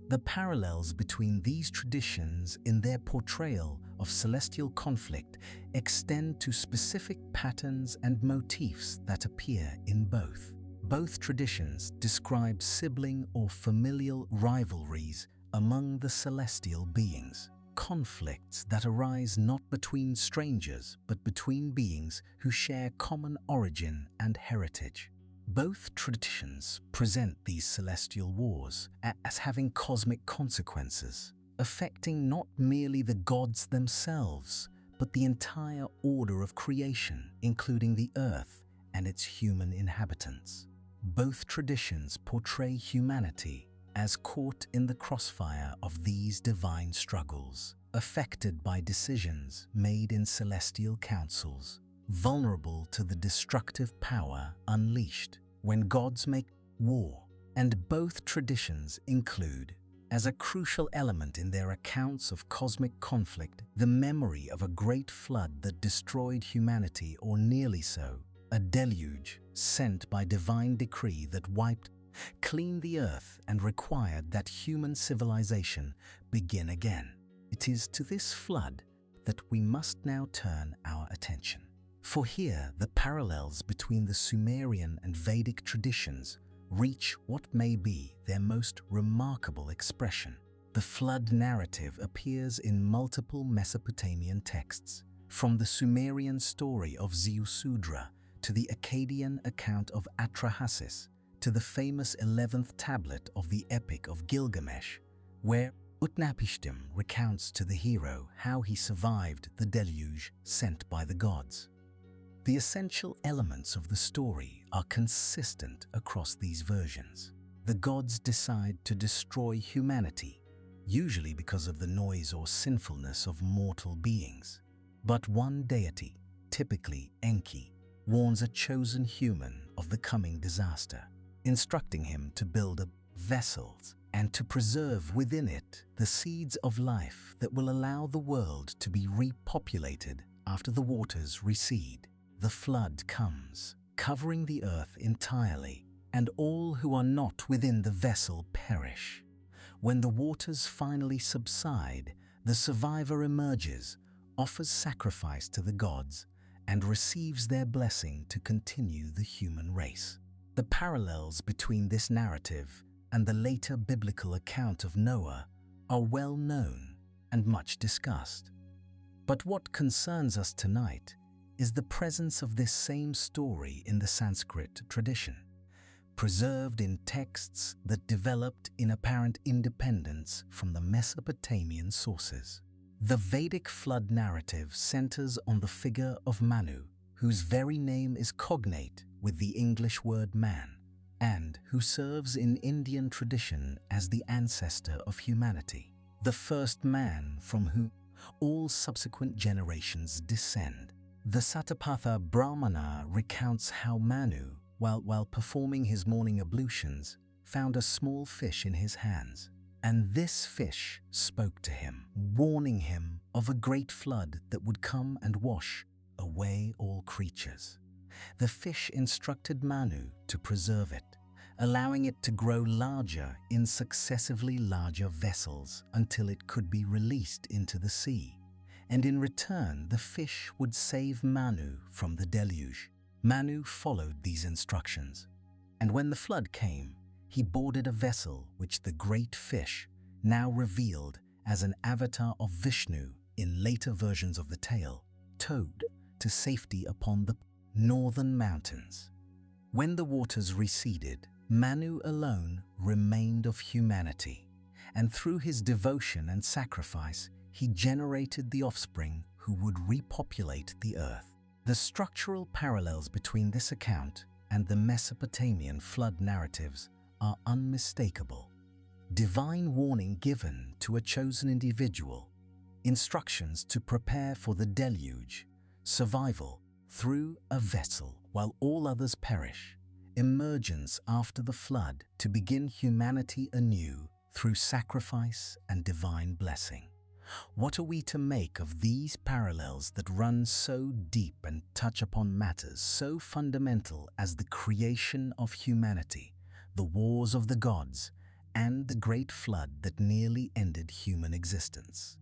The parallels between these traditions in their portrayal of celestial conflict extend to specific patterns and motifs that appear in both. Both traditions describe sibling or familial rivalries among the celestial beings, conflicts that arise not between strangers but between beings who share common origin and heritage. Both traditions present these celestial wars as having cosmic consequences, affecting not merely the gods themselves, but the entire order of creation, including the earth and its human inhabitants. Both traditions portray humanity as caught in the crossfire of these divine struggles, affected by decisions made in celestial councils, vulnerable to the destructive power unleashed when gods make war. And both traditions include, as a crucial element in their accounts of cosmic conflict, the memory of a great flood that destroyed humanity, or nearly so, a deluge sent by divine decree that wiped clean the earth and required that human civilization begin again. It is to this flood that we must now turn our attention. For here, the parallels between the Sumerian and Vedic traditions reach what may be their most remarkable expression. The flood narrative appears in multiple Mesopotamian texts, from the Sumerian story of Ziusudra to the Akkadian account of Atrahasis, to the famous 11th tablet of the Epic of Gilgamesh, where Utnapishtim recounts to the hero how he survived the deluge sent by the gods. The essential elements of the story are consistent across these versions. The gods decide to destroy humanity, usually because of the noise or sinfulness of mortal beings. But one deity, typically Enki, warns a chosen human of the coming disaster, instructing him to build a vessel and to preserve within it the seeds of life that will allow the world to be repopulated after the waters recede. The flood comes, covering the earth entirely, and all who are not within the vessel perish. When the waters finally subside, the survivor emerges, offers sacrifice to the gods, and receives their blessing to continue the human race. The parallels between this narrative and the later biblical account of Noah are well known and much discussed. But what concerns us tonight is the presence of this same story in the Sanskrit tradition, preserved in texts that developed in apparent independence from the Mesopotamian sources. The Vedic flood narrative centers on the figure of Manu, whose very name is cognate with the English word man, and who serves in Indian tradition as the ancestor of humanity, the first man from whom all subsequent generations descend. The Satapatha Brahmana recounts how Manu, while performing his morning ablutions, found a small fish in his hands. And this fish spoke to him, warning him of a great flood that would come and wash away all creatures. The fish instructed Manu to preserve it, allowing it to grow larger in successively larger vessels until it could be released into the sea. And in return, the fish would save Manu from the deluge. Manu followed these instructions, and when the flood came, he boarded a vessel which the great fish, now revealed as an avatar of Vishnu in later versions of the tale, towed to safety upon the northern mountains. When the waters receded, Manu alone remained of humanity, and through his devotion and sacrifice, he generated the offspring who would repopulate the earth. The structural parallels between this account and the Mesopotamian flood narratives are unmistakable. Divine warning given to a chosen individual, instructions to prepare for the deluge, survival through a vessel while all others perish, emergence after the flood to begin humanity anew through sacrifice and divine blessing. What are we to make of these parallels that run so deep and touch upon matters so fundamental as the creation of humanity, the wars of the gods, and the great flood that nearly ended human existence?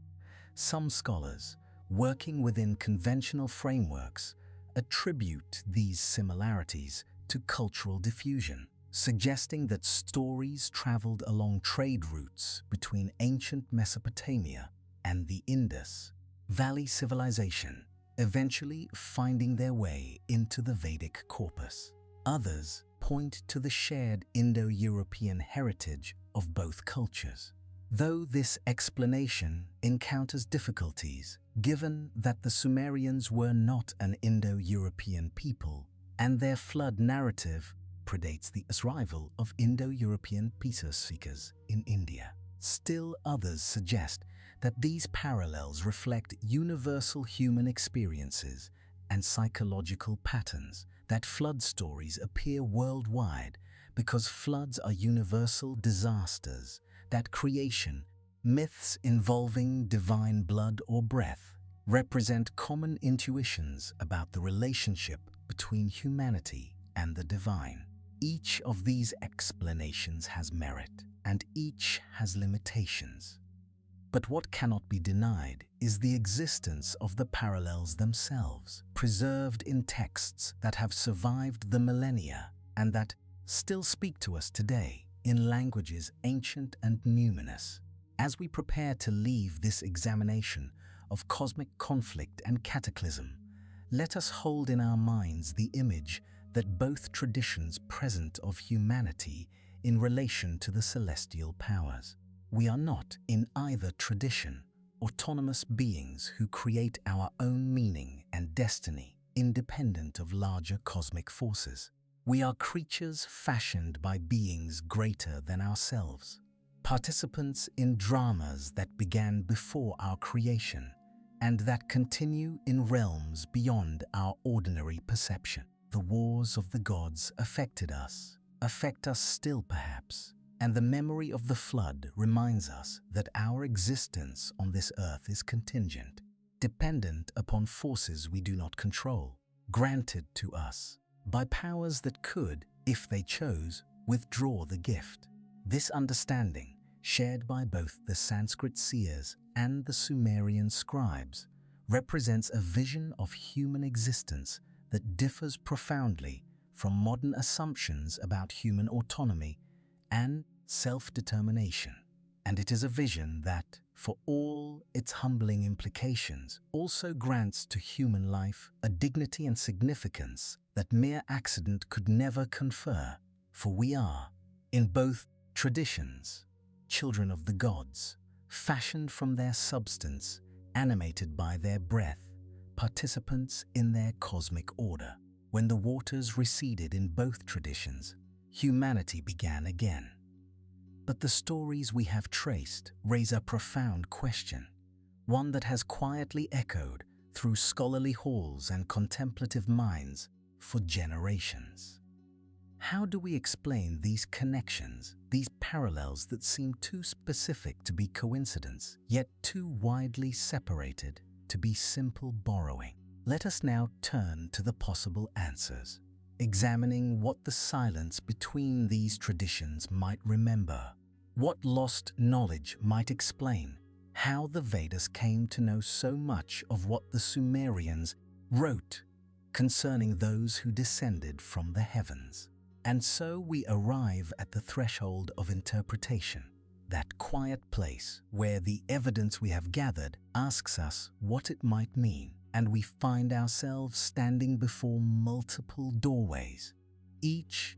Some scholars, working within conventional frameworks, attribute these similarities to cultural diffusion, suggesting that stories traveled along trade routes between ancient Mesopotamia and the Indus Valley civilization, eventually finding their way into the Vedic corpus. Others point to the shared Indo-European heritage of both cultures, though this explanation encounters difficulties given that the Sumerians were not an Indo-European people and their flood narrative predates the arrival of Indo-European peace seekers in India. Still others suggest that these parallels reflect universal human experiences and psychological patterns, that flood stories appear worldwide because floods are universal disasters, that creation, myths involving divine blood or breath, represent common intuitions about the relationship between humanity and the divine. Each of these explanations has merit, and each has limitations. But what cannot be denied is the existence of the parallels themselves, preserved in texts that have survived the millennia and that still speak to us today in languages ancient and numinous. As we prepare to leave this examination of cosmic conflict and cataclysm, let us hold in our minds the image that both traditions present of humanity in relation to the celestial powers. We are not, in either tradition, autonomous beings who create our own meaning and destiny independent of larger cosmic forces. We are creatures fashioned by beings greater than ourselves, participants in dramas that began before our creation and that continue in realms beyond our ordinary perception. The wars of the gods affect us still perhaps, and the memory of the flood reminds us that our existence on this earth is contingent, dependent upon forces we do not control, granted to us by powers that could, if they chose, withdraw the gift. This understanding, shared by both the Sanskrit seers and the Sumerian scribes, represents a vision of human existence that differs profoundly from modern assumptions about human autonomy and self-determination. And it is a vision that, for all its humbling implications, also grants to human life a dignity and significance that mere accident could never confer, for we are, in both traditions, children of the gods, fashioned from their substance, animated by their breath, participants in their cosmic order. When the waters receded in both traditions, humanity began again. But the stories we have traced raise a profound question, one that has quietly echoed through scholarly halls and contemplative minds for generations. How do we explain these connections, these parallels that seem too specific to be coincidence, yet too widely separated to be simple borrowing? Let us now turn to the possible answers, examining what the silence between these traditions might remember, what lost knowledge might explain, how the Vedas came to know so much of what the Sumerians wrote concerning those who descended from the heavens. And so we arrive at the threshold of interpretation, that quiet place where the evidence we have gathered asks us what it might mean, and we find ourselves standing before multiple doorways, each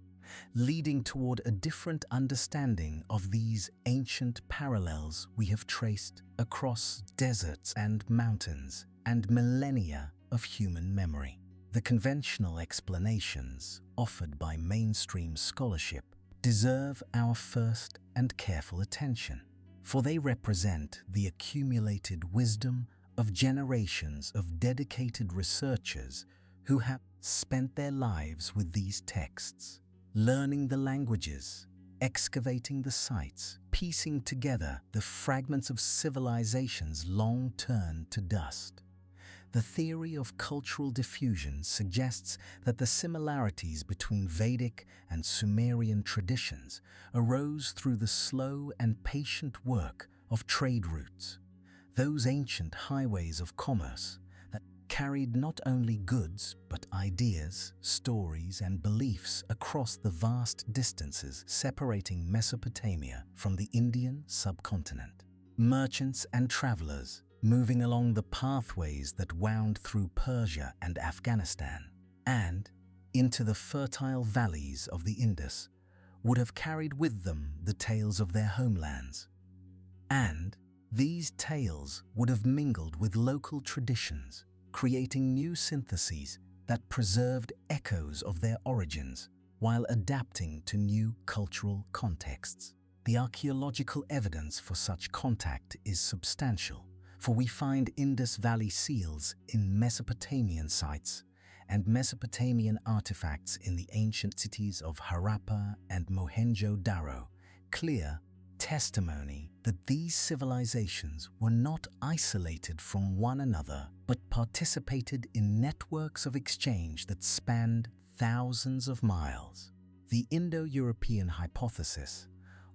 leading toward a different understanding of these ancient parallels we have traced across deserts and mountains and millennia of human memory. The conventional explanations offered by mainstream scholarship deserve our first and careful attention, for they represent the accumulated wisdom of generations of dedicated researchers who have spent their lives with these texts, learning the languages, excavating the sites, piecing together the fragments of civilizations long turned to dust. The theory of cultural diffusion suggests that the similarities between Vedic and Sumerian traditions arose through the slow and patient work of trade routes, those ancient highways of commerce that carried not only goods but ideas, stories, and beliefs across the vast distances separating Mesopotamia from the Indian subcontinent. Merchants and travelers, moving along the pathways that wound through Persia and Afghanistan and into the fertile valleys of the Indus, would have carried with them the tales of their homelands. And these tales would have mingled with local traditions, creating new syntheses that preserved echoes of their origins while adapting to new cultural contexts. The archaeological evidence for such contact is substantial, for we find Indus Valley seals in Mesopotamian sites and Mesopotamian artifacts in the ancient cities of Harappa and Mohenjo-Daro, clear testimony that these civilizations were not isolated from one another but participated in networks of exchange that spanned thousands of miles. The Indo-European hypothesis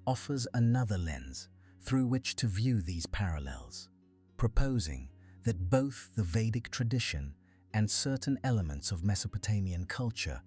offers another lens through which to view these parallels, proposing that both the Vedic tradition and certain elements of Mesopotamian culture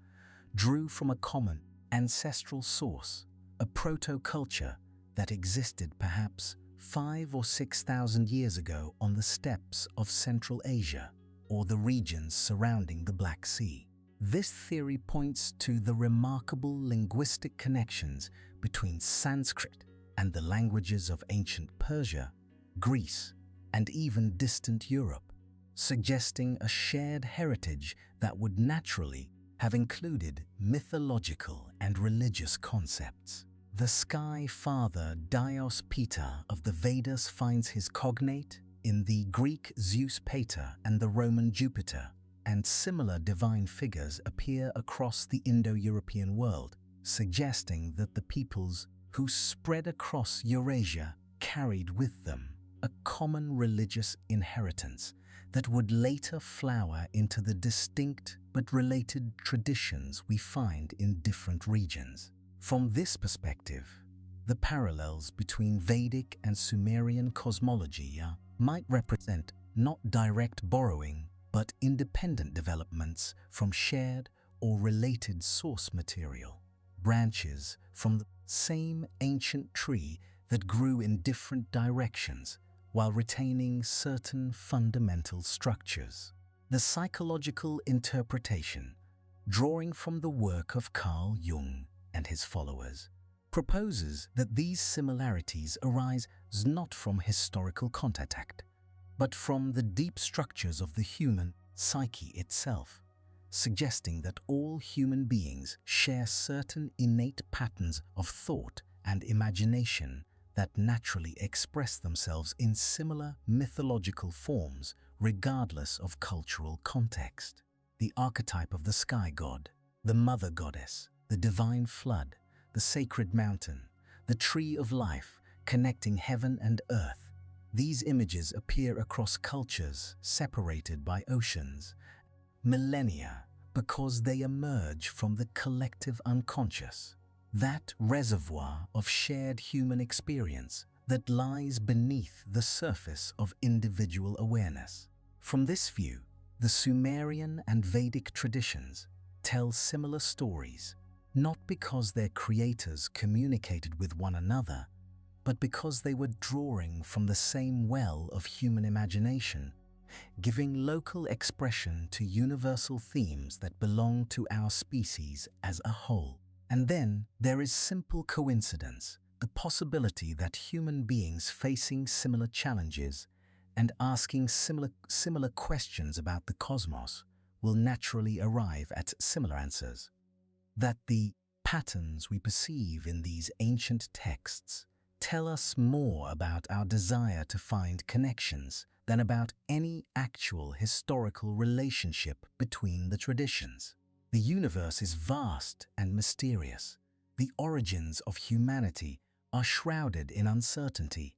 drew from a common ancestral source, a proto-culture that existed perhaps 5,000 or 6,000 years ago on the steppes of Central Asia or the regions surrounding the Black Sea. This theory points to the remarkable linguistic connections between Sanskrit and the languages of ancient Persia, Greece, and even distant Europe, suggesting a shared heritage that would naturally have included mythological and religious concepts. The sky father Dios Pita of the Vedas finds his cognate in the Greek Zeus Pater and the Roman Jupiter, and similar divine figures appear across the Indo-European world, suggesting that the peoples who spread across Eurasia carried with them a common religious inheritance that would later flower into the distinct but related traditions we find in different regions. From this perspective, the parallels between Vedic and Sumerian cosmology might represent not direct borrowing but independent developments from shared or related source material, branches from the same ancient tree that grew in different directions while retaining certain fundamental structures. The psychological interpretation, drawing from the work of Carl Jung and his followers, proposes that these similarities arise not from historical contact, but from the deep structures of the human psyche itself, suggesting that all human beings share certain innate patterns of thought and imagination that naturally express themselves in similar mythological forms regardless of cultural context. The archetype of the sky god, the mother goddess, the divine flood, the sacred mountain, the tree of life connecting heaven and earth. These images appear across cultures separated by oceans, millennia, because they emerge from the collective unconscious, that reservoir of shared human experience that lies beneath the surface of individual awareness. From this view, the Sumerian and Vedic traditions tell similar stories, not because their creators communicated with one another, but because they were drawing from the same well of human imagination, giving local expression to universal themes that belong to our species as a whole. And then there is simple coincidence, the possibility that human beings facing similar challenges and asking similar questions about the cosmos will naturally arrive at similar answers. That the patterns we perceive in these ancient texts tell us more about our desire to find connections than about any actual historical relationship between the traditions. The universe is vast and mysterious. The origins of humanity are shrouded in uncertainty,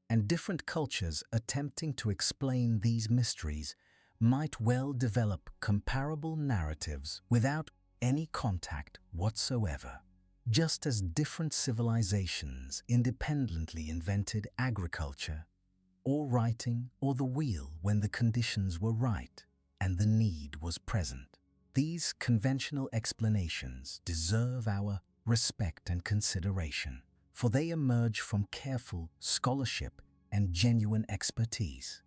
and different cultures attempting to explain these mysteries might well develop comparable narratives without any contact whatsoever. Just as different civilizations independently invented agriculture, or writing, or the wheel when the conditions were right and the need was present, these conventional explanations deserve our respect and consideration, for they emerge from careful scholarship and genuine expertise.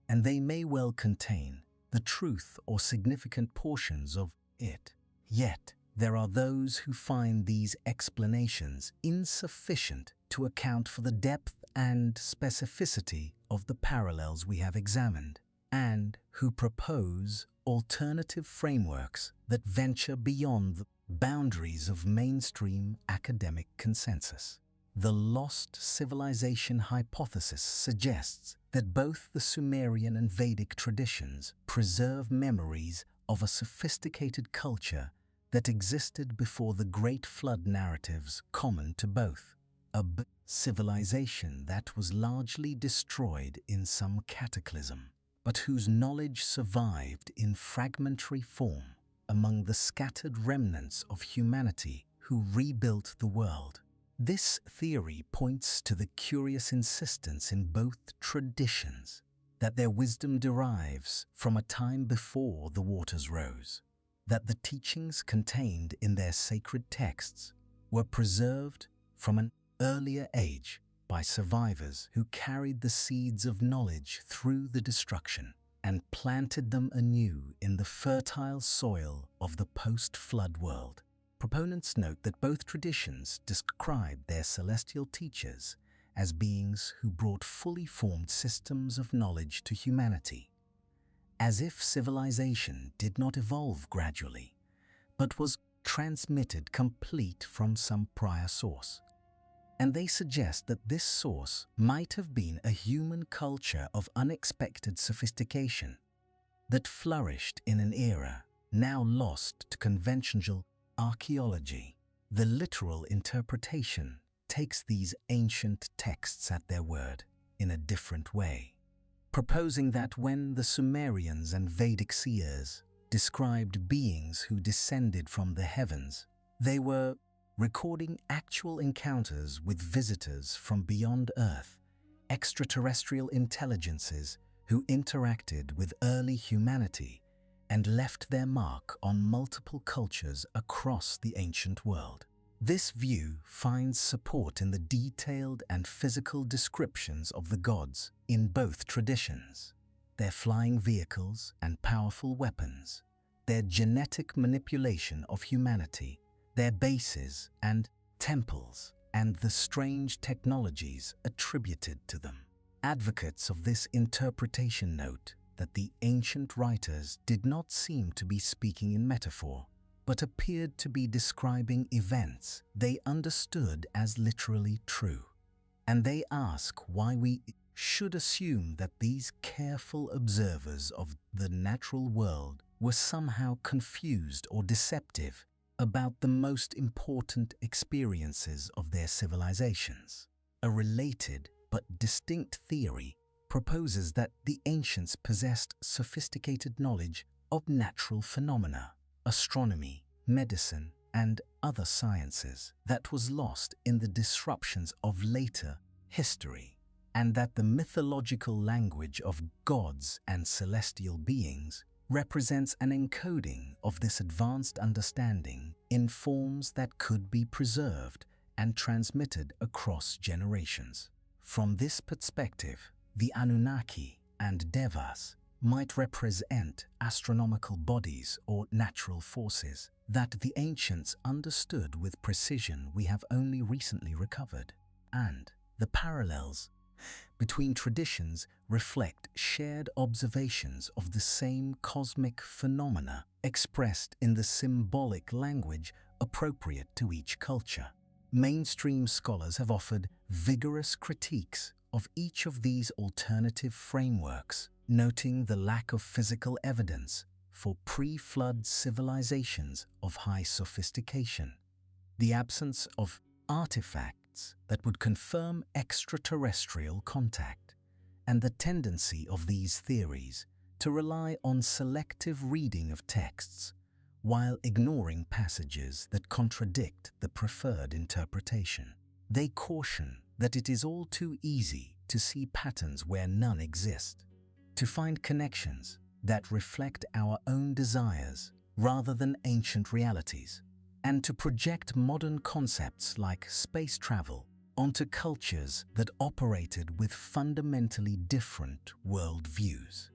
And they may well contain the truth or significant portions of it. Yet, there are those who find these explanations insufficient to account for the depth and specificity of the parallels we have examined, and who propose alternative frameworks that venture beyond the boundaries of mainstream academic consensus. The lost civilization hypothesis suggests that both the Sumerian and Vedic traditions preserve memories of a sophisticated culture that existed before the Great Flood narratives common to both, a civilization that was largely destroyed in some cataclysm, but whose knowledge survived in fragmentary form among the scattered remnants of humanity who rebuilt the world. This theory points to the curious insistence in both traditions that their wisdom derives from a time before the waters rose, that the teachings contained in their sacred texts were preserved from an earlier age by survivors who carried the seeds of knowledge through the destruction and planted them anew in the fertile soil of the post-flood world. Proponents note that both traditions describe their celestial teachers as beings who brought fully formed systems of knowledge to humanity, as if civilization did not evolve gradually, but was transmitted complete from some prior source. And they suggest that this source might have been a human culture of unexpected sophistication that flourished in an era now lost to conventional archaeology. The literal interpretation takes these ancient texts at their word in a different way, proposing that when the Sumerians and Vedic seers described beings who descended from the heavens, they were recording actual encounters with visitors from beyond Earth, extraterrestrial intelligences who interacted with early humanity and left their mark on multiple cultures across the ancient world. This view finds support in the detailed and physical descriptions of the gods in both traditions, their flying vehicles and powerful weapons, their genetic manipulation of humanity, their bases and temples, and the strange technologies attributed to them. Advocates of this interpretation note that the ancient writers did not seem to be speaking in metaphor, but appeared to be describing events they understood as literally true. And they ask why we should assume that these careful observers of the natural world were somehow confused or deceptive about the most important experiences of their civilizations. A related but distinct theory proposes that the ancients possessed sophisticated knowledge of natural phenomena, astronomy, medicine, and other sciences that was lost in the disruptions of later history, and that the mythological language of gods and celestial beings represents an encoding of this advanced understanding in forms that could be preserved and transmitted across generations. From this perspective, the Anunnaki and Devas might represent astronomical bodies or natural forces that the ancients understood with precision we have only recently recovered, and the parallels between traditions reflect shared observations of the same cosmic phenomena expressed in the symbolic language appropriate to each culture. Mainstream scholars have offered vigorous critiques of each of these alternative frameworks, noting the lack of physical evidence for pre-flood civilizations of high sophistication, the absence of artifacts that would confirm extraterrestrial contact, and the tendency of these theories to rely on selective reading of texts while ignoring passages that contradict the preferred interpretation. They caution that it is all too easy to see patterns where none exist, to find connections that reflect our own desires rather than ancient realities, and to project modern concepts like space travel onto cultures that operated with fundamentally different worldviews.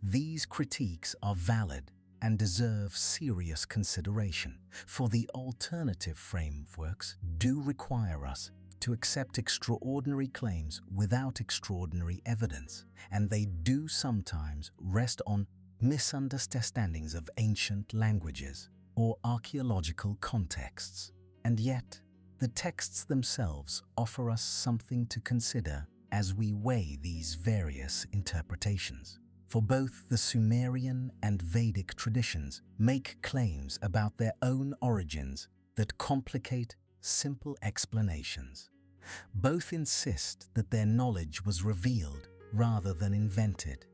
These critiques are valid and deserve serious consideration, for the alternative frameworks do require us to accept extraordinary claims without extraordinary evidence, and they do sometimes rest on misunderstandings of ancient languages or archaeological contexts. And yet, the texts themselves offer us something to consider as we weigh these various interpretations. For both the Sumerian and Vedic traditions make claims about their own origins that complicate simple explanations. Both insist that their knowledge was revealed rather than invented,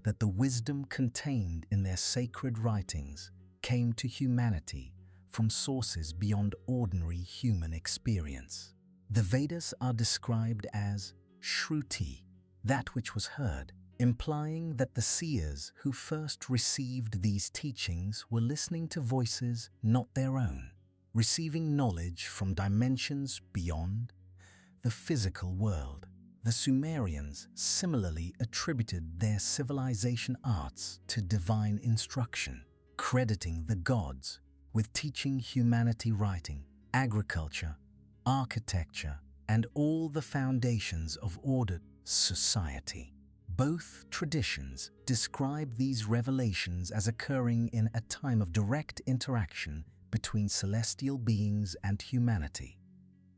that the wisdom contained in their sacred writings came to humanity from sources beyond ordinary human experience. The Vedas are described as Shruti, that which was heard, implying that the seers who first received these teachings were listening to voices not their own, receiving knowledge from dimensions beyond the physical world. The Sumerians similarly attributed their civilization arts to divine instruction, crediting the gods with teaching humanity writing, agriculture, architecture, and all the foundations of ordered society. Both traditions describe these revelations as occurring in a time of direct interaction between celestial beings and humanity,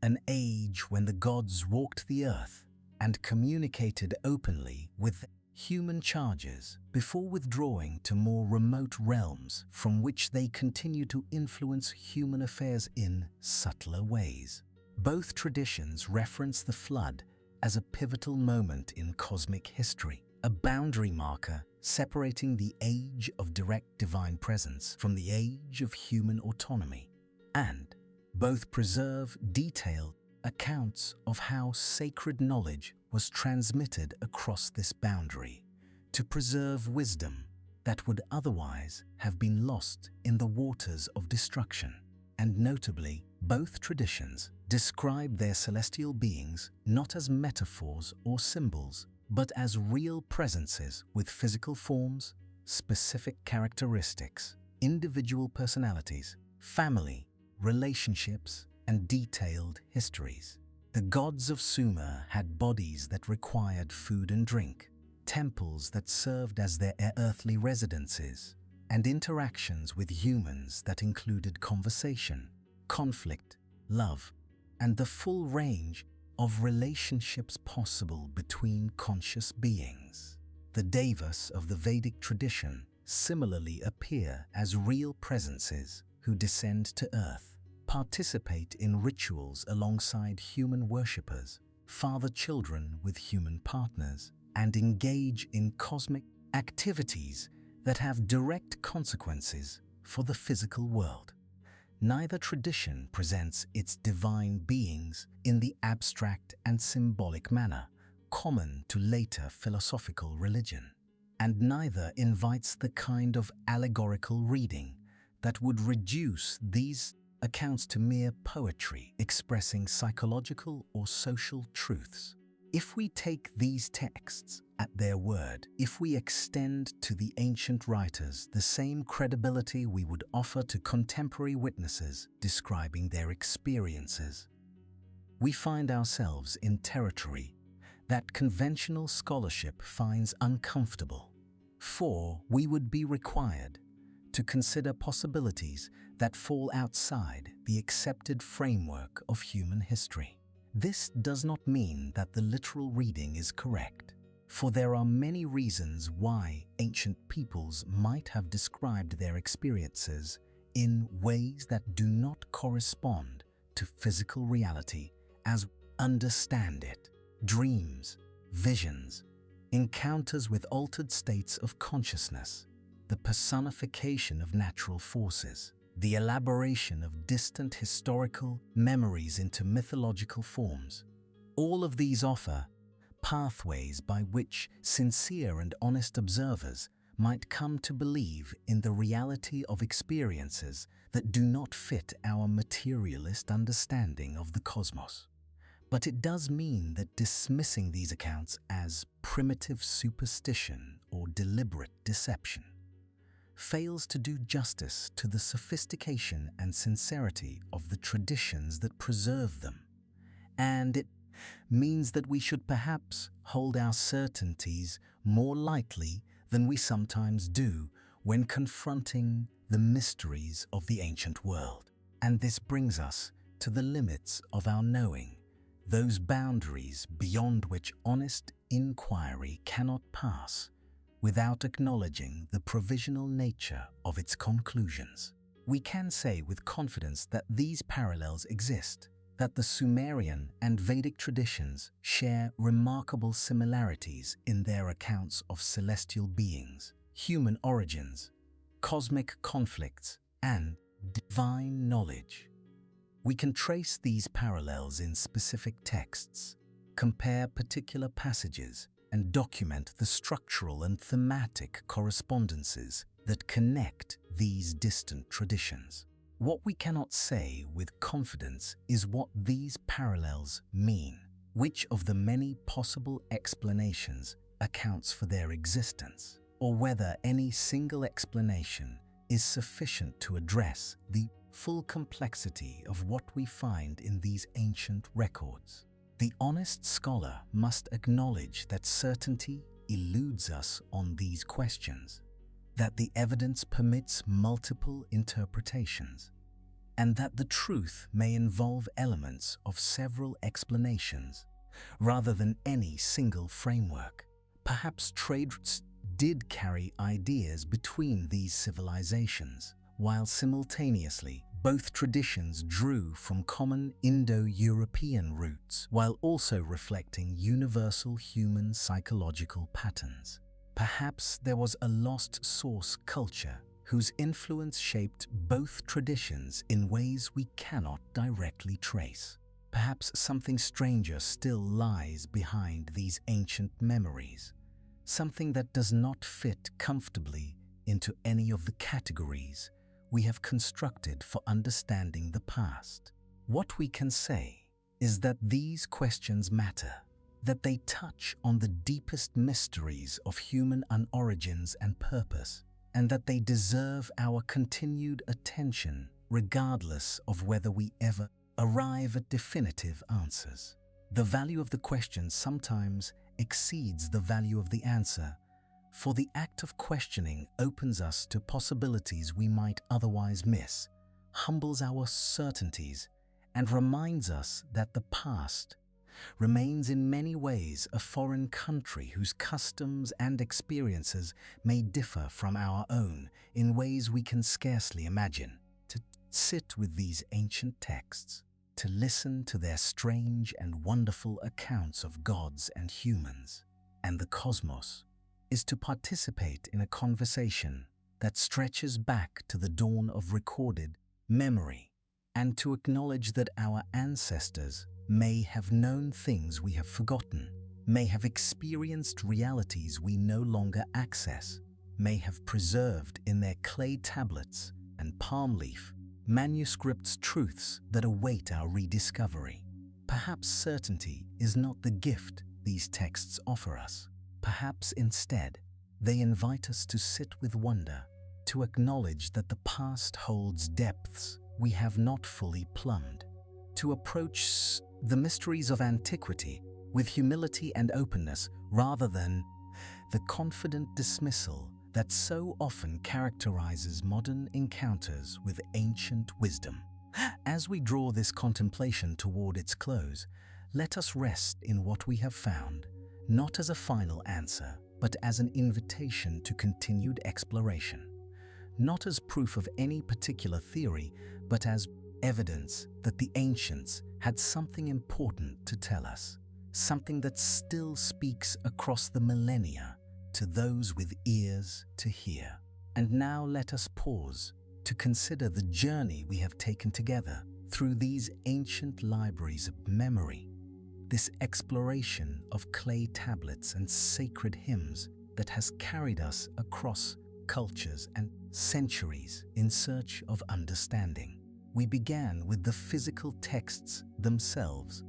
an age when the gods walked the earth and communicated openly with human charges before withdrawing to more remote realms from which they continue to influence human affairs in subtler ways. Both traditions reference the flood as a pivotal moment in cosmic history, a boundary marker separating the age of direct divine presence from the age of human autonomy, and both preserve detailed accounts of how sacred knowledge was transmitted across this boundary to preserve wisdom that would otherwise have been lost in the waters of destruction. And notably, Both traditions describe their celestial beings not as metaphors or symbols, but as real presences with physical forms, specific characteristics, individual personalities, family, relationships, and detailed histories. The gods of Sumer had bodies that required food and drink, temples that served as their earthly residences, and interactions with humans that included conversation, conflict, love, and the full range of relationships possible between conscious beings. The Devas of the Vedic tradition similarly appear as real presences who descend to earth, participate in rituals alongside human worshippers, father children with human partners, and engage in cosmic activities that have direct consequences for the physical world. Neither tradition presents its divine beings in the abstract and symbolic manner common to later philosophical religion, and neither invites the kind of allegorical reading that would reduce these accounts to mere poetry expressing psychological or social truths. If we take these texts at their word, if we extend to the ancient writers the same credibility we would offer to contemporary witnesses describing their experiences, we find ourselves in territory that conventional scholarship finds uncomfortable, for we would be required to consider possibilities that fall outside the accepted framework of human history. This does not mean that the literal reading is correct, for there are many reasons why ancient peoples might have described their experiences in ways that do not correspond to physical reality as we understand it. Dreams, visions, encounters with altered states of consciousness, the personification of natural forces, the elaboration of distant historical memories into mythological forms. All of these offer pathways by which sincere and honest observers might come to believe in the reality of experiences that do not fit our materialist understanding of the cosmos. But it does mean that dismissing these accounts as primitive superstition or deliberate deception fails to do justice to the sophistication and sincerity of the traditions that preserve them, and it means that we should perhaps hold our certainties more lightly than we sometimes do when confronting the mysteries of the ancient world. And this brings us to the limits of our knowing, those boundaries beyond which honest inquiry cannot pass without acknowledging the provisional nature of its conclusions. We can say with confidence that these parallels exist, that the Sumerian and Vedic traditions share remarkable similarities in their accounts of celestial beings, human origins, cosmic conflicts, and divine knowledge. We can trace these parallels in specific texts, compare particular passages, and document the structural and thematic correspondences that connect these distant traditions. What we cannot say with confidence is what these parallels mean, which of the many possible explanations accounts for their existence, or whether any single explanation is sufficient to address the full complexity of what we find in these ancient records. The honest scholar must acknowledge that certainty eludes us on these questions, that the evidence permits multiple interpretations, and that the truth may involve elements of several explanations rather than any single framework. Perhaps trade routes did carry ideas between these civilizations, while simultaneously both traditions drew from common Indo-European roots while also reflecting universal human psychological patterns. Perhaps there was a lost source culture whose influence shaped both traditions in ways we cannot directly trace. Perhaps something stranger still lies behind these ancient memories, something that does not fit comfortably into any of the categories we have constructed for understanding the past. What we can say is that these questions matter, that they touch on the deepest mysteries of human origins and purpose, and that they deserve our continued attention regardless of whether we ever arrive at definitive answers. The value of the question sometimes exceeds the value of the answer, for the act of questioning opens us to possibilities we might otherwise miss, humbles our certainties, and reminds us that the past remains in many ways a foreign country whose customs and experiences may differ from our own in ways we can scarcely imagine. To sit with these ancient texts, to listen to their strange and wonderful accounts of gods and humans and the cosmos, is to participate in a conversation that stretches back to the dawn of recorded memory, and to acknowledge that our ancestors may have known things we have forgotten, may have experienced realities we no longer access, may have preserved in their clay tablets and palm leaf manuscripts truths that await our rediscovery. Perhaps certainty is not the gift these texts offer us. Perhaps instead, they invite us to sit with wonder, to acknowledge that the past holds depths we have not fully plumbed, to approach the mysteries of antiquity with humility and openness rather than the confident dismissal that so often characterizes modern encounters with ancient wisdom. As we draw this contemplation toward its close, let us rest in what we have found, not as a final answer, but as an invitation to continued exploration. Not as proof of any particular theory, but as evidence that the ancients had something important to tell us, something that still speaks across the millennia to those with ears to hear. And now let us pause to consider the journey we have taken together through these ancient libraries of memory, this exploration of clay tablets and sacred hymns that has carried us across cultures and centuries in search of understanding. We began with the physical texts themselves,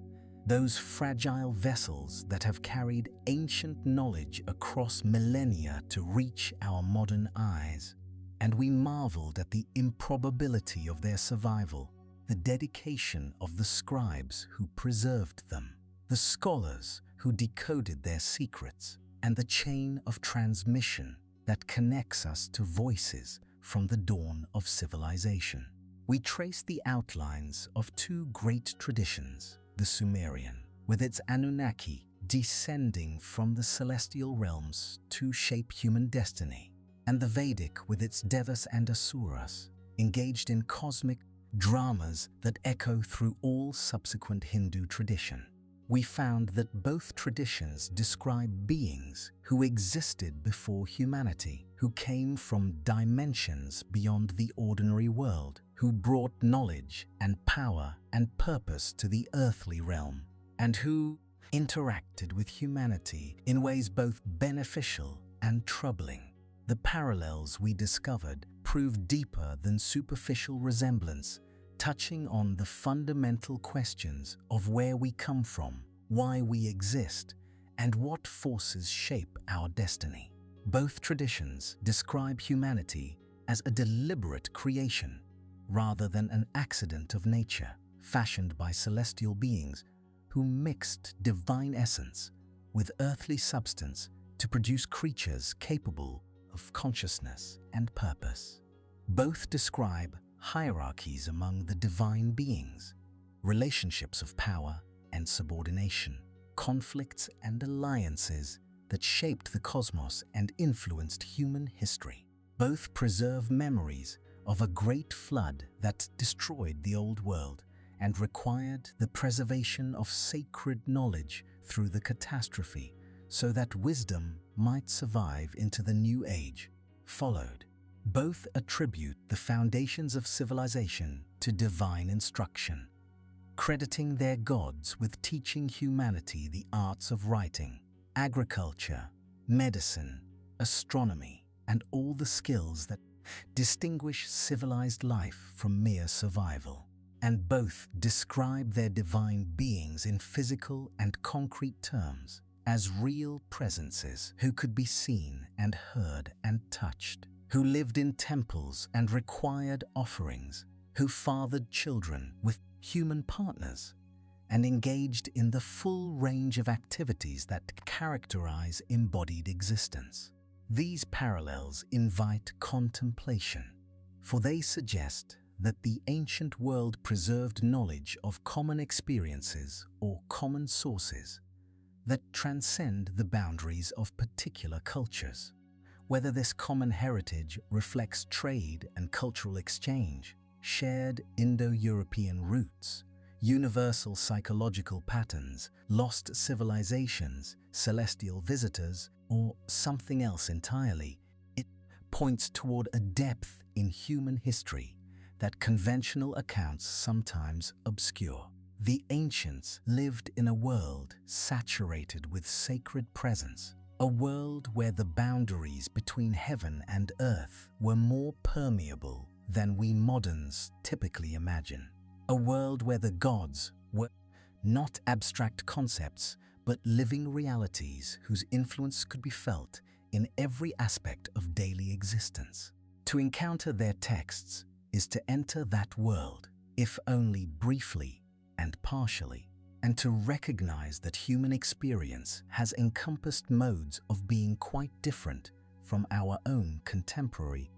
those fragile vessels that have carried ancient knowledge across millennia to reach our modern eyes. And we marveled at the improbability of their survival, the dedication of the scribes who preserved them, the scholars who decoded their secrets, and the chain of transmission that connects us to voices from the dawn of civilization. We trace the outlines of two great traditions, the Sumerian, with its Anunnaki descending from the celestial realms to shape human destiny, and the Vedic with its Devas and Asuras, engaged in cosmic dramas that echo through all subsequent Hindu tradition. We found that both traditions describe beings who existed before humanity, who came from dimensions beyond the ordinary world, who brought knowledge and power and purpose to the earthly realm, and who interacted with humanity in ways both beneficial and troubling. The parallels we discovered proved deeper than superficial resemblance, touching on the fundamental questions of where we come from, why we exist, and what forces shape our destiny. Both traditions describe humanity as a deliberate creation, rather than an accident of nature, fashioned by celestial beings who mixed divine essence with earthly substance to produce creatures capable of consciousness and purpose. Both describe hierarchies among the divine beings, relationships of power and subordination, conflicts and alliances that shaped the cosmos and influenced human history. Both preserve memories of a great flood that destroyed the old world and required the preservation of sacred knowledge through the catastrophe so that wisdom might survive into the new age followed. Both attribute the foundations of civilization to divine instruction, crediting their gods with teaching humanity the arts of writing, agriculture, medicine, astronomy, and all the skills that distinguish civilized life from mere survival. and both describe their divine beings in physical and concrete terms as real presences who could be seen and heard and touched, who lived in temples and required offerings, who fathered children with human partners, and engaged in the full range of activities that characterize embodied existence. These parallels invite contemplation, for they suggest that the ancient world preserved knowledge of common experiences or common sources that transcend the boundaries of particular cultures. Whether this common heritage reflects trade and cultural exchange, shared Indo-European roots, universal psychological patterns, lost civilizations, celestial visitors, or something else entirely, it points toward a depth in human history that conventional accounts sometimes obscure. The ancients lived in a world saturated with sacred presence, a world where the boundaries between heaven and earth were more permeable than we moderns typically imagine. A world where the gods were not abstract concepts, but living realities whose influence could be felt in every aspect of daily existence. To encounter their texts is to enter that world, if only briefly and partially, and to recognize that human experience has encompassed modes of being quite different from our own contemporary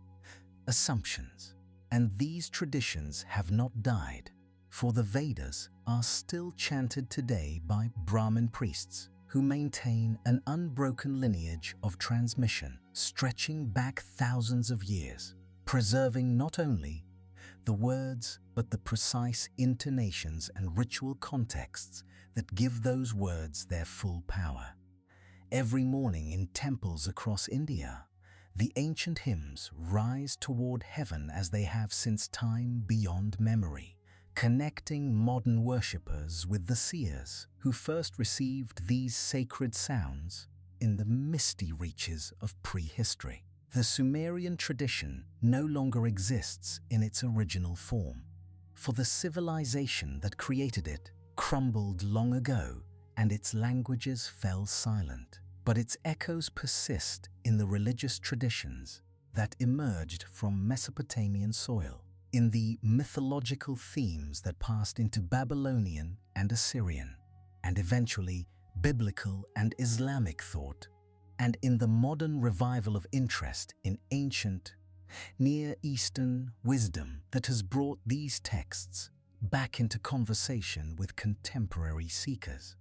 assumptions. And these traditions have not died, for the Vedas are still chanted today by Brahmin priests who maintain an unbroken lineage of transmission stretching back thousands of years, preserving not only the words but the precise intonations and ritual contexts that give those words their full power. Every morning in temples across India, the ancient hymns rise toward heaven as they have since time beyond memory, connecting modern worshippers with the seers who first received these sacred sounds in the misty reaches of prehistory. The Sumerian tradition no longer exists in its original form, for the civilization that created it crumbled long ago and its languages fell silent. But its echoes persist in the religious traditions that emerged from Mesopotamian soil, in the mythological themes that passed into Babylonian and Assyrian, and eventually biblical and Islamic thought, and in the modern revival of interest in ancient Near Eastern wisdom that has brought these texts back into conversation with contemporary seekers.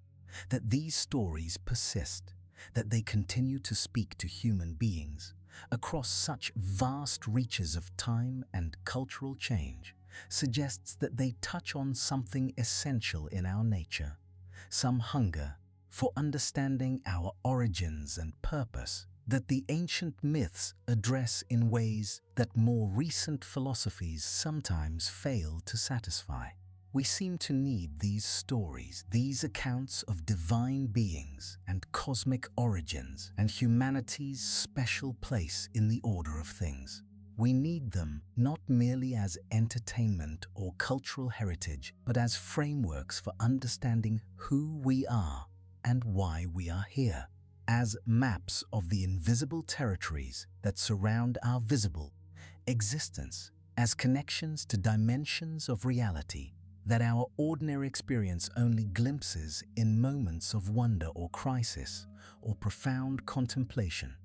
That these stories persist, that they continue to speak to human beings across such vast reaches of time and cultural change, suggests that they touch on something essential in our nature, some hunger for understanding our origins and purpose, that the ancient myths address in ways that more recent philosophies sometimes fail to satisfy. We seem to need these stories, these accounts of divine beings and cosmic origins and humanity's special place in the order of things. We need them not merely as entertainment or cultural heritage, but as frameworks for understanding who we are and why we are here, as maps of the invisible territories that surround our visible existence, as connections to dimensions of reality that our ordinary experience only glimpses in moments of wonder or crisis or profound contemplation.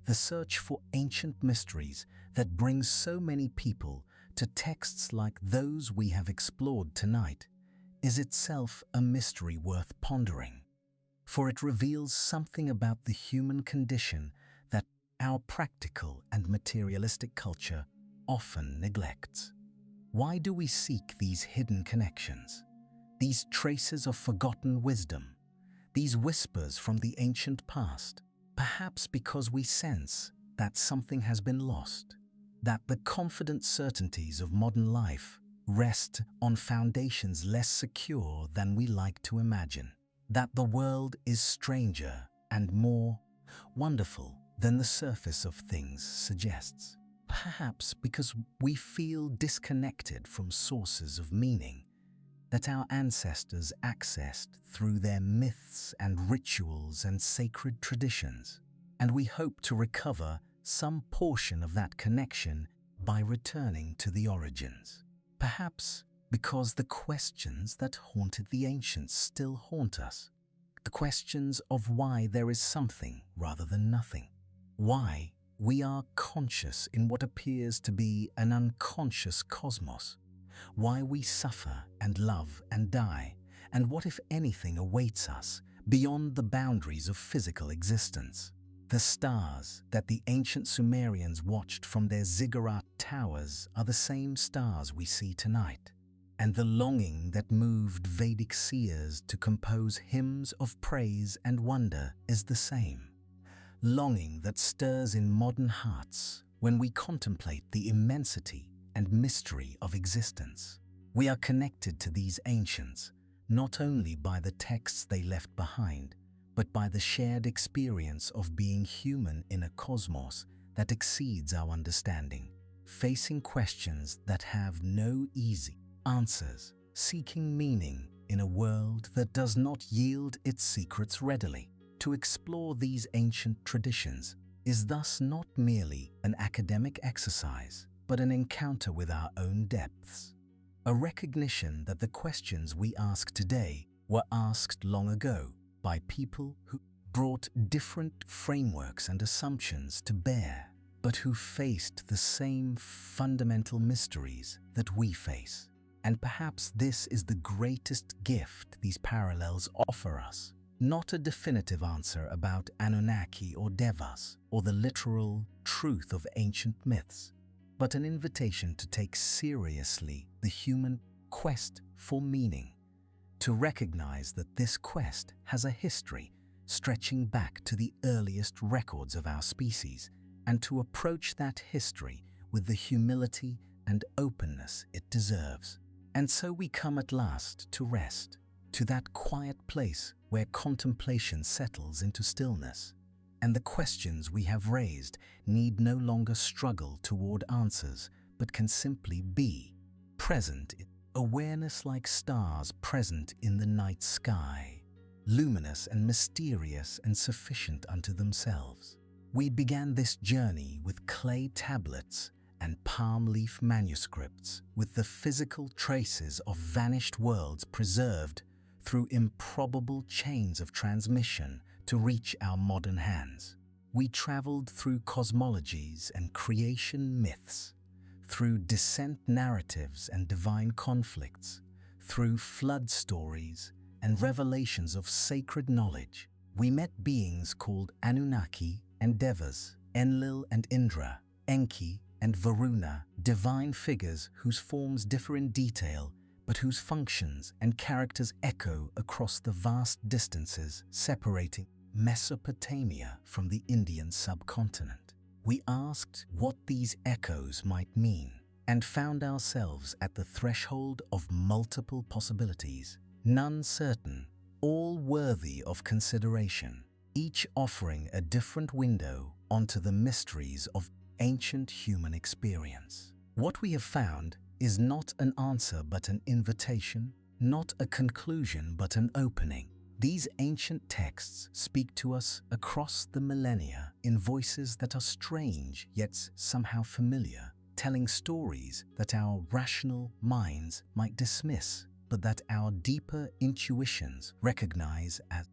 The search for ancient mysteries that brings so many people to texts like those we have explored tonight is itself a mystery worth pondering, for it reveals something about the human condition that our practical and materialistic culture often neglects. Why do we seek these hidden connections, these traces of forgotten wisdom, these whispers from the ancient past? Perhaps because we sense that something has been lost, that the confident certainties of modern life rest on foundations less secure than we like to imagine, that the world is stranger and more wonderful than the surface of things suggests. Perhaps because we feel disconnected from sources of meaning that our ancestors accessed through their myths and rituals and sacred traditions, and we hope to recover some portion of that connection by returning to the origins. Perhaps because the questions that haunted the ancients still haunt us. The questions of why there is something rather than nothing. Why we are conscious in what appears to be an unconscious cosmos. Why we suffer and love and die, and what, if anything, awaits us beyond the boundaries of physical existence. The stars that the ancient Sumerians watched from their ziggurat towers are the same stars we see tonight, and the longing that moved Vedic seers to compose hymns of praise and wonder is the same. Longing that stirs in modern hearts when we contemplate the immensity and mystery of existence. We are connected to these ancients not only by the texts they left behind, but by the shared experience of being human in a cosmos that exceeds our understanding, facing questions that have no easy answers, seeking meaning in a world that does not yield its secrets readily. To explore these ancient traditions is thus not merely an academic exercise, but an encounter with our own depths. A recognition that the questions we ask today were asked long ago by people who brought different frameworks and assumptions to bear, but who faced the same fundamental mysteries that we face. And perhaps this is the greatest gift these parallels offer us. Not a definitive answer about Anunnaki or Devas, or the literal truth of ancient myths, but an invitation to take seriously the human quest for meaning, to recognize that this quest has a history stretching back to the earliest records of our species, and to approach that history with the humility and openness it deserves. And so we come at last to rest, to that quiet place where contemplation settles into stillness, and the questions we have raised need no longer struggle toward answers, but can simply be present in awareness, like stars present in the night sky, luminous and mysterious and sufficient unto themselves. We began this journey with clay tablets and palm leaf manuscripts, with the physical traces of vanished worlds preserved through improbable chains of transmission to reach our modern hands. We traveled through cosmologies and creation myths, through descent narratives and divine conflicts, through flood stories and revelations of sacred knowledge. We met beings called Anunnaki and Devas, Enlil and Indra, Enki and Varuna, divine figures whose forms differ in detail, but whose functions and characters echo across the vast distances separating Mesopotamia from the Indian subcontinent. We asked what these echoes might mean, and found ourselves at the threshold of multiple possibilities, none certain, all worthy of consideration, each offering a different window onto the mysteries of ancient human experience. What we have found is not an answer but an invitation, not a conclusion but an opening. These ancient texts speak to us across the millennia in voices that are strange yet somehow familiar, telling stories that our rational minds might dismiss, but that our deeper intuitions recognize as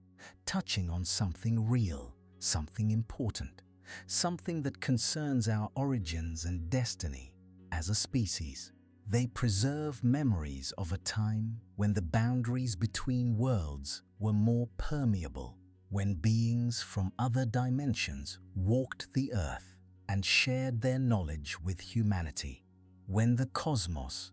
touching on something real, something important, something that concerns our origins and destiny as a species. They preserve memories of a time when the boundaries between worlds were more permeable, when beings from other dimensions walked the earth and shared their knowledge with humanity, when the cosmos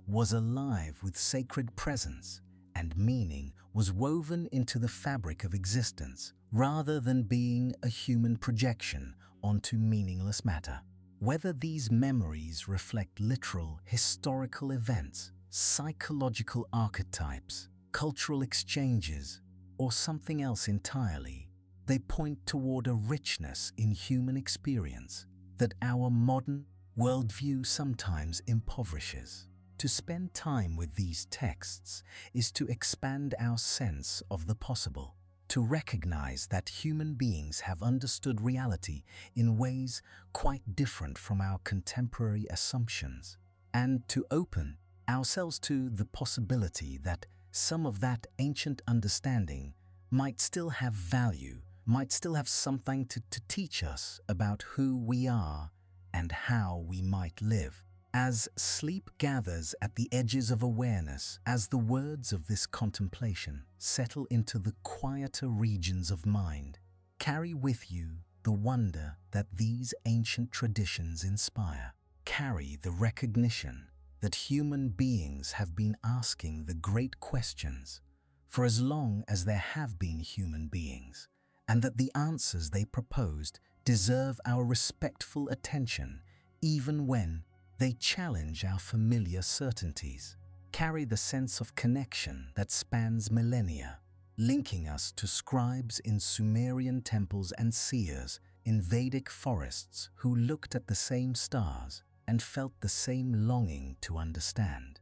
was alive with sacred presence and meaning was woven into the fabric of existence rather than being a human projection onto meaningless matter. Whether these memories reflect literal historical events, psychological archetypes, cultural exchanges, or something else entirely, they point toward a richness in human experience that our modern worldview sometimes impoverishes. To spend time with these texts is to expand our sense of the possible, to recognize that human beings have understood reality in ways quite different from our contemporary assumptions, and to open ourselves to the possibility that some of that ancient understanding might still have value, might still have something to teach us about who we are and how we might live. As sleep gathers at the edges of awareness, as the words of this contemplation settle into the quieter regions of mind, carry with you the wonder that these ancient traditions inspire. Carry the recognition that human beings have been asking the great questions for as long as there have been human beings, and that the answers they proposed deserve our respectful attention even when they challenge our familiar certainties. Carry the sense of connection that spans millennia, linking us to scribes in Sumerian temples and seers in Vedic forests who looked at the same stars and felt the same longing to understand.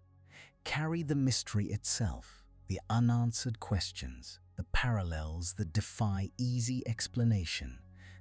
Carry the mystery itself, the unanswered questions, the parallels that defy easy explanation,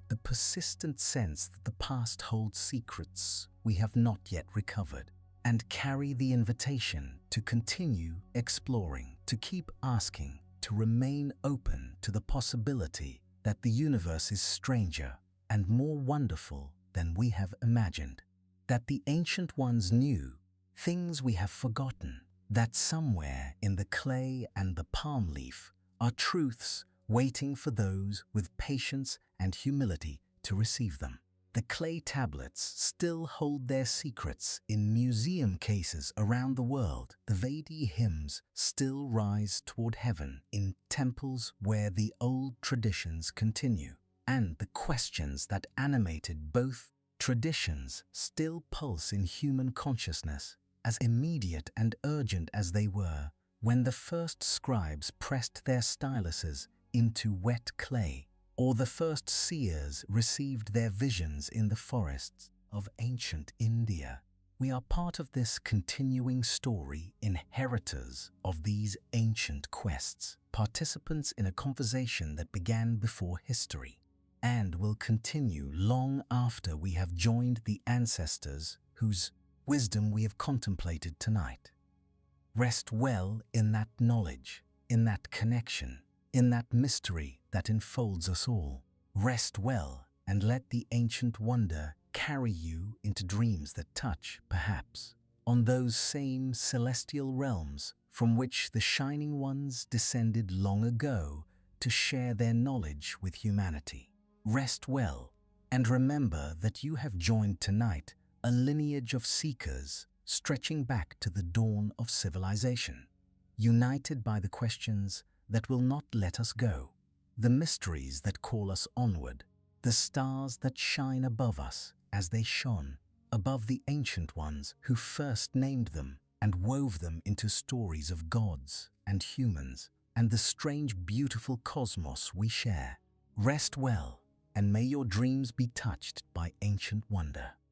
the persistent sense that the past holds secrets we have not yet recovered, and carry the invitation to continue exploring, to keep asking, to remain open to the possibility that the universe is stranger and more wonderful than we have imagined, that the ancient ones knew things we have forgotten, that somewhere in the clay and the palm leaf are truths waiting for those with patience and humility to receive them. The clay tablets still hold their secrets in museum cases around the world. The Vedic hymns still rise toward heaven in temples where the old traditions continue. And the questions that animated both traditions still pulse in human consciousness, as immediate and urgent as they were when the first scribes pressed their styluses into wet clay, or the first seers received their visions in the forests of ancient India. We are part of this continuing story, inheritors of these ancient quests, participants in a conversation that began before history and will continue long after we have joined the ancestors whose wisdom we have contemplated tonight. Rest well in that knowledge, in that connection, in that mystery that enfolds us all. Rest well and let the ancient wonder carry you into dreams that touch, perhaps, on those same celestial realms from which the Shining Ones descended long ago to share their knowledge with humanity. Rest well and remember that you have joined tonight a lineage of seekers stretching back to the dawn of civilization, united by the questions that will not let us go, the mysteries that call us onward, the stars that shine above us as they shone above the ancient ones who first named them and wove them into stories of gods and humans and the strange, beautiful cosmos we share. Rest well, and may your dreams be touched by ancient wonder.